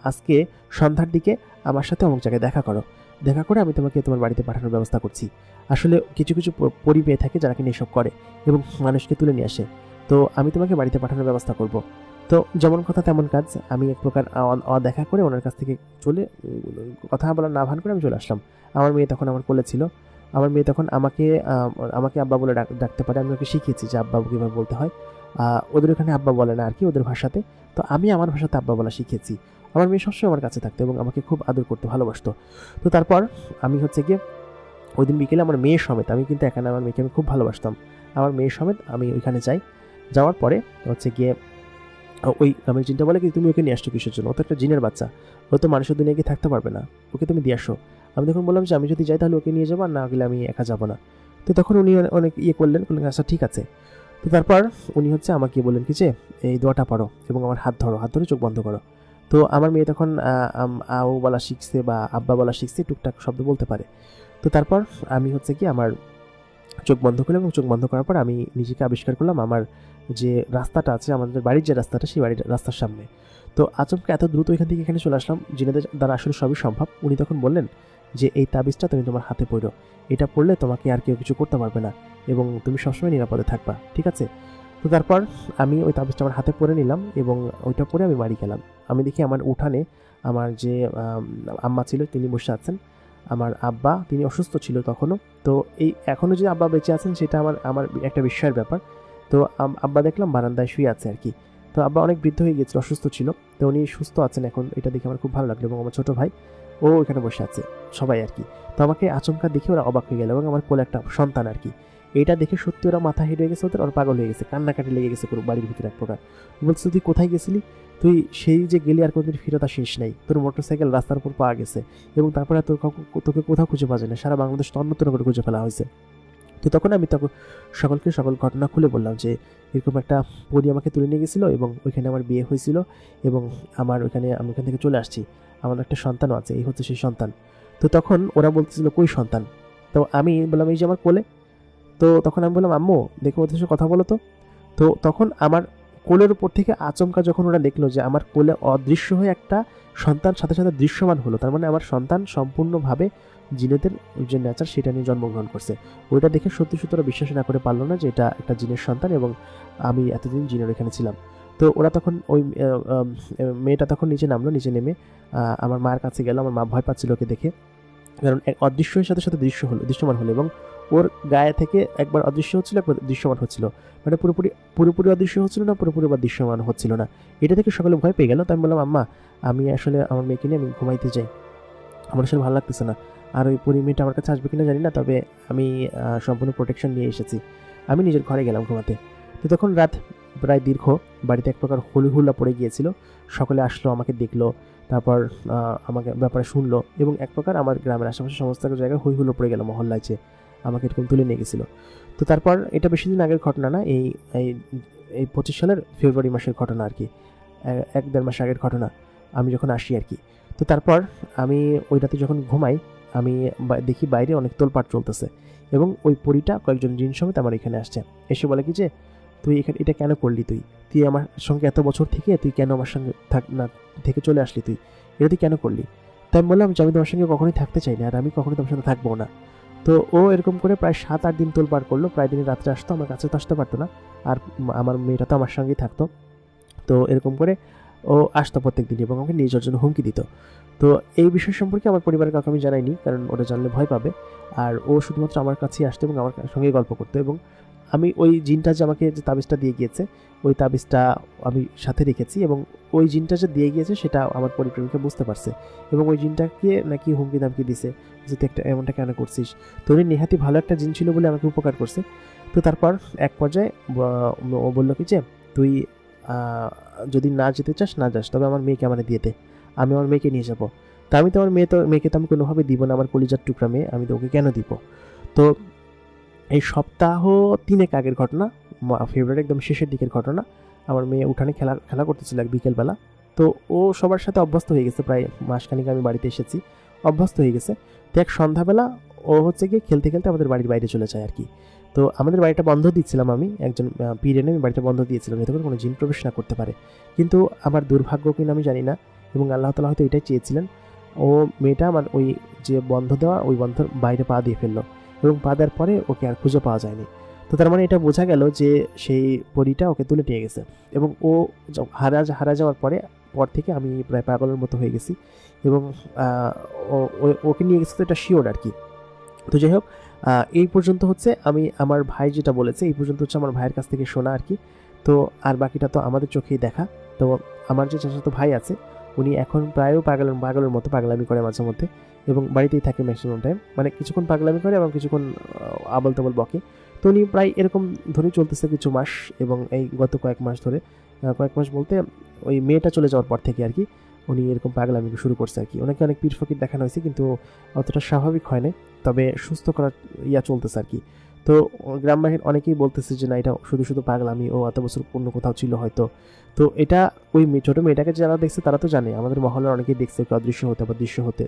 আজকে সন্ধ্যার দিকে আমার সাথে অমুক জায়গায় দেখা করো, দেখা করে আমি তোমাকে তোমার বাড়িতে পাঠানোর ব্যবস্থা করছি। আসলে কিছু কিছু পরিবেশ থাকে যারা কিনা এসব করে এবং মানুষকে তুলে নিয়ে আসে। তো আমি তোমাকে বাড়িতে পাঠানোর ব্যবস্থা করব। তো যেমন কথা তেমন কাজ, আমি এক প্রকার দেখা করে ওনার কাছ থেকে চলে, কথা বলা না ভান করে আমি চলে আসলাম। আমার মেয়ে তখন আমার কোলে ছিল। আমার মেয়ে তখন আমাকে আব্বা বলে ডাকতে পারে। আমি ওকে শিখিয়েছি যে আব্বা কীভাবে বলতে হয়। ওদের ওখানে আব্বা বলে না আর কি, ওদের ভাষাতে। তো আমি আমার ভাষাতে আব্বা বলা শিখেছি। আমার মেয়ে সবসময় আমার কাছে থাকতো এবং আমাকে খুব আদর করতে ভালোবাসতো। তো তারপর আমি হচ্ছে গিয়ে ওই দিন বিকেলে আমার মেয়ে সমেত, আমি কিন্তু এখানে আমার মেয়েকে আমি খুব ভালোবাসতাম, আমার মেয়ে সমেত আমি ওইখানে যাই। যাওয়ার পরে হচ্ছে গিয়ে ওই আমার জিনটা বলে কি তুমি ওকে নিয়ে আসছো কিসের জন্য, ও তো একটা জিনের বাচ্চা, ও তো মানুষের দুনিয়ায় গিয়ে থাকতে পারবে না, ওকে তুমি দিয়ে আসো। আমি তখন বললাম যে আমি যদি যাই তাহলে ওকে নিয়ে যাবো, আর না গেলে আমি একা যাবো না। তো তখন উনি অনেক করলেন আচ্ছা ঠিক আছে। তো তারপর উনি হচ্ছে আমাকে বললেন কি যে এই দোয়াটা পড়ো এবং আমার হাত ধরে চোখ বন্ধ করো। তো আমার মেয়ে তখন আও বলা শিখছে বা আব্বা বলা শিখছে, টুকটাক শব্দ বলতে পারে। তো তারপর আমি হচ্ছে কি আমার চোখ বন্ধ করলাম এবং চোখ বন্ধ করার পর আমি নিজেকে আবিষ্কার করলাম আমার যে রাস্তাটা আছে, আমাদের বাড়ির যে রাস্তাটা, সেই বাড়ির রাস্তার সামনে। তো আচমকা এত দ্রুত এখান থেকে এখানে চলে আসলাম, জিনেদের দ্বারা আসলে সবই সম্ভব। উনি তখন বললেন যে এই তাবিজটা তুমি তোমার হাতে পড়ো, এটা পড়লে তোমাকে আর কেউ কিছু করতে পারবে না এবং তুমি সবসময় নিরাপদে থাকবা, ঠিক আছে? তো তারপর আমি ওই তাবিজটা আমার হাতে পরে নিলাম এবং ওইটা পরে আমি বাড়ি গেলাম। আমি দেখি আমার উঠানে আমার যে আম্মা ছিল তিনি বসে আছেন, আমার আব্বা তিনি অসুস্থ ছিল তখনও। তো এই এখনও যে আব্বা বেঁচে আছেন সেটা আমার একটা বিস্ময়ের ব্যাপার। তো আব্বা দেখলাম বারান্দায় শুয়ে আছে আর কি। তো আব্বা অনেক বৃদ্ধ হয়ে গিয়েছিল, অসুস্থ ছিল, তো উনি সুস্থ আছেন এখন, এটা দেখে আমার খুব ভালো লাগলো। এবং আমার ছোটো ভাই ও এখানে বসে আছে, সবাই আর কি। তো আমাকে আচমকা দেখে ওরা অবাক হয়ে গেল এবং আমার কোলে একটা সন্তান আর কি। এটা দেখে সত্যি ওরা মাথা হেঁটে গেছে, ওর পাগল হয়ে গেছে, কান্নাকাটি লেগে গেছে পুরো বাড়ির ভিতরে এক প্রকার। বলছে তুই কোথায় গেছিলি, তুই সেই যে গেলি আর কোনোদিন ফিরত শেষ নাই, তোর মোটরসাইকেল রাস্তার উপর পাওয়া গেছে এবং তারপরে তোকে কোথাও খুঁজে পাওয়া যায় না, সারা বাংলাদেশ অন্যতম করে খুঁজে ফেলা হয়েছে। তো তখন আমি সকলকে সকল ঘটনা খুলে বললাম যে এরকম একটা পরী আমাকে তুলে নিয়ে গেছিলো এবং ওইখানে আমার বিয়ে হয়েছিল এবং আমি ওখান থেকে চলে আসছি, আমার একটা সন্তানও আছে, এই হচ্ছে সেই সন্তান। তো তখন ওরা বলতেছিল কই সন্তান? তো আমি বললাম এই যে আমার কোলে। তো তখন আমি বললাম আম্মু দেখো ওদের সাথে কথা বলো তো। তো তখন আমার কোলের উপর থেকে আচমকা যখন ওরা দেখলো যে আমার কোলে অদৃশ্য হয়ে একটা সন্তান সাথে সাথে দৃশ্যমান হলো, তার মানে আমার সন্তান সম্পূর্ণভাবে জিনেদের যে নেচার সেটা নিয়ে জন্মগ্রহণ করছে। ওইটা দেখে সত্যি সত্যি ওরা বিশ্বাস না করে পারলো না যে এটা একটা জিনের সন্তান এবং আমি এতদিন জিনের এখানে ছিলাম। তো ওরা তখন ওই মেয়েটা তখন নিচে নামলো, নিচে নেমে আমার মায়ের কাছে গেল। আমার মা ভয় পাচ্ছিল ওকে দেখে, কারণ এক অদৃশ্যের সাথে সাথে দৃশ্যমান হলো এবং ওর গায়ে থেকে একবার অদৃশ্য হচ্ছিল, একবার দৃশ্যমান হচ্ছিল, মানে পুরোপুরি অদৃশ্য হচ্ছিল না, পুরোপুরি বা দৃশ্যমান হচ্ছিল না। এটা থেকে সকলে ভয় পেয়ে গেল। তো আমি বললাম আম্মা আমি আসলে আমার মেয়েকে নিয়ে আমি ঘুমাইতে যাই, আমার আসলে ভালো লাগতেছে না, আর ওই মেয়েটা আমার কাছে আসবে কিনা জানি না, তবে আমি সম্পূর্ণ প্রোটেকশন নিয়ে এসেছি। আমি নিজের ঘরে গেলাম ঘুমাতে। তো তখন রাত প্রায় দীর্ঘ, বাড়িতে এক প্রকার হলিহুল্লা পড়ে গিয়েছিল। সকলে আসলো, আমাকে দেখলো, তারপর আমাকে ব্যাপারে শুনলো এবং এক প্রকার আমার গ্রামের আশেপাশে সমস্ত জায়গায় হইহুল্লো পড়ে গেল, মহল্লায় যে আমাকে এরকম তুলে নিয়ে গেছিলো। তো তারপর এটা বেশি দিন আগের ঘটনা না, এই এই 25 সালের ফেব্রুয়ারি মাসের ঘটনা আর কি, 1-1.5 মাস আগের ঘটনা, আমি যখন আসি আর কি। তো তারপর আমি ওই রাতে যখন ঘুমাই, আমি দেখি বাইরে অনেক তোলপাড় চলতেছে এবং ওই পরীটা কয়েকজন জিন সমেত আমার এখানে আসছে। এসে বলে কি যে তুই এখানে এটা কেন করলি, তুই আমার সঙ্গে এত বছর থেকে তুই কেন আমার সঙ্গে থেকে চলে আসলি, তুই এটা তুই কেন করলি? তাই আমি বললাম যে আমি তোমার সঙ্গে কখনোই থাকতে চাই না, আর আমি কখনোই তোমার সাথে থাকবো না। তো ও এরকম করে প্রায় 7-8 দিন তোলপাড় করলো, প্রায় দিনে রাত্রে আসতো, আমার কাছে তো আসতে পারতো না, আর আমার মেয়েটা তো আমার সঙ্গেই থাকতো। তো এরকম করে ও আসতো প্রত্যেক দিন এবং আমাকে নিয়ে যাওয়ার জন্য হুমকি দিত। তো এই বিষয় সম্পর্কে আমার পরিবারের কাউকে আমি জানাইনি, কারণ ওরা জানলে ভয় পাবে। আর ও শুধুমাত্র আমার কাছেই আসতো এবং আমার সঙ্গে গল্প করতো এবং আমি ওই জিনটা যে আমাকে যে তাবিজটা দিয়ে গিয়েছে, ওই তাবিজটা আমি সাথে রেখেছি এবং ওই জিনটা যে দিয়ে গিয়েছে সেটা আমার পরিপ্রেমিকা বুঝতে পারছে এবং ওই জিনটাকে নাকি হুমকি দামকি দিছে যে তুই এমনটা কেন করছিস। তো উনি নেহাতি ভালো একটা জিন ছিল বলে আমাকে উপকার করছে। তো তারপর এক পর্যায়ে ও বললো কি যে তুই যদি না যেতে চাস না যাস, তবে আমার মেয়েকে আমার দিয়ে দে, আমি আমার মেয়েকে নিয়ে যাবো। তা আমি তো আমার মেয়েকে তো আমি কোনোভাবে দিব না, আমার কলিজার টুকরা মেয়ে, আমি তো ওকে কেন দিব? তো এই সপ্তাহ 3 আগের ঘটনা, ফেব্রুয়ারি একদম শেষের দিকের ঘটনা। আমার মেয়ে উঠানে খেলা করতেছিল এক বিকেলবেলা। তো ও সবার সাথে অভ্যস্ত হয়ে গেছে, প্রায় মাসখানিক আমি বাড়িতে এসেছি, অভ্যস্ত হয়ে গেছে। তো এক সন্ধ্যাবেলা ও হচ্ছে গিয়ে খেলতে খেলতে আমাদের বাড়ির বাইরে চলে যায় আর কি। তো আমাদের বাড়িটা বন্ধ দিচ্ছিলাম, আমি একজন পিরিয়ডে আমি বাড়িটা বন্ধ দিয়েছিলাম যাতে করে কোনো জিন প্রবেশ না করতে পারে। কিন্তু আমার দুর্ভাগ্য কিনা আমি জানি না, এবং আল্লাহ তাআলা হয়তো এটাই চেয়েছিলেন, ও মেয়েটা আমার ওই যে বন্ধ দেওয়া ওই বন্ধর বাইরে পা দিয়ে ফেললো এবং পা দেওয়ার পরে ওকে আর খুঁজে পাওয়া যায়নি। তো তার মানে এটা বোঝা গেল যে সেই পরীটা ওকে তুলে নিয়ে গেছে এবং ও হারা যাওয়ার পর থেকে আমি প্রায় পাগলের মতো হয়ে গেছি এবং ওকে নিয়ে গেছে, তো এটা শিওর আর কি। তো যাই হোক, এই পর্যন্ত হচ্ছে আমি আমার ভাই যেটা বলেছে এই পর্যন্ত হচ্ছে আমার ভাইয়ের কাছ থেকে শোনা আর কি। তো আর বাকিটা তো আমাদের চোখেই দেখা। তো আমার যে চাচাতো ভাই আছে উনি এখন প্রায়ও পাগলের মতো পাগলামি করে মাঝে মধ্যে এবং বাড়িতেই থাকে ম্যাক্সিমাম টাইম, মানে কিছুক্ষণ পাগলামি করে এবং কিছুক্ষণ আবল তাবল বকে। তো উনি প্রায় এরকম ধরে চলতেছে কিছু মাস, এবং এই গত কয়েক মাস ধরে, কয়েক মাস বলতে ওই মেয়েটা চলে যাওয়ার পর থেকে আর কি উনি এরকম পাগলামি শুরু করছে আর কি। ওনাকে অনেক পীর ফকির দেখানো হয়েছে কিন্তু অতটা স্বাভাবিক হয় না, তবে সুস্থ করার চলতেছে আর কি। তো গ্রামবাসীর অনেকেই বলতেছে যে না এটা শুধু শুধু পাগলামি, ও এত বছর অন্য কোথাও ছিল হয়তো। তো এটা ওই ছোটো মেয়েটাকে যারা দেখছে তারা তো জানে, আমাদের মহল্লার অনেকেই দেখছে ওকে অদৃশ্য হতে বা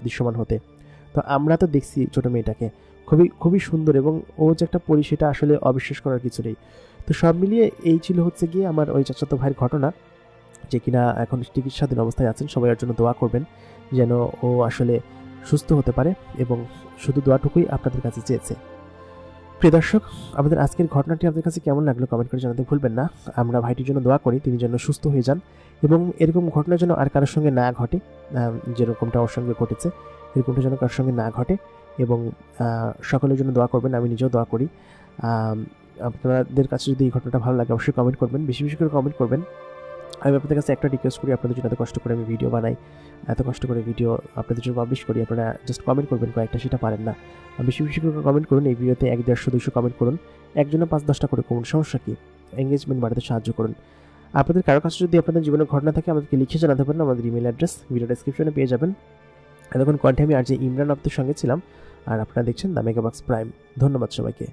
দৃশ্যমান হতে। তো আমরা তো দেখছি ছোটো মেয়েটাকে, খুবই খুবই সুন্দর, এবং ও যে একটা পরি সেটা আসলে অবিশ্বাস করার কিছু নেই। তো সব মিলিয়ে এই ছিল হচ্ছে গিয়ে আমার ওই চাচাতো ভাইয়ের ঘটনা, যে কিনা এখন চিকিৎসাধীন অবস্থায় আছেন। সবাই এর জন্য দোয়া করবেন যেন ও আসলে সুস্থ হতে পারে, এবং শুধু দোয়াটুকুই আপনাদের কাছে চেয়েছে। প্রিয় দর্শক, আমাদের আজকের ঘটনাটি আপনাদের কাছে কেমন লাগলো কমেন্ট করে জানাতে ভুলবেন না। আমরা ভাইটির জন্য দোয়া করি তিনি যেন সুস্থ হয়ে যান এবং এরকম ঘটনা যেন আর কারোর সঙ্গে না ঘটে, যেরকমটা ওর সঙ্গে ঘটেছে এরকমটা যেন কারোর সঙ্গে না ঘটে, এবং সকলের জন্য দোয়া করবেন। আমি নিজেও দোয়া করি। আপনাদের কাছে যদি এই ঘটনাটা ভালো লাগে অবশ্যই কমেন্ট করবেন, বেশি বেশি করে কমেন্ট করবেন। আমি আপনাদের কাছে একটা রিকোয়েস্ট করি, আপনাদের জন্য এত কষ্ট করে আমি ভিডিও বানাই, এত কষ্ট করে ভিডিও আপনাদের জন্য পাবলিশ করি, আপনারা জাস্ট কমেন্ট করবেন কয়েকটা, সেটা পারেন না। বেশি বেশি করে কমেন্ট করুন। এই ভিডিওতে 100-150-200 কমেন্ট করুন, একজনে 5-10টা করে করুন, সমস্যা কি, এঙ্গেজমেন্ট বাড়াতে সাহায্য করুন। আপনাদের কারো কাছে যদি আপনাদের জীবনের ঘটনা থাকে আমাদেরকে লিখে জানাতে পারেন, আমাদের ইমেল অ্যাড্রেস ভিডিও ডেসক্রিপশনে পেয়ে যাবেন। এতক্ষণ কন্ঠে আমি আর যে ইমরান আপনাদের সঙ্গে ছিলাম, আর আপনারা দেখছেন দ্য মেগাবক্স প্রাইম। ধন্যবাদ সবাইকে।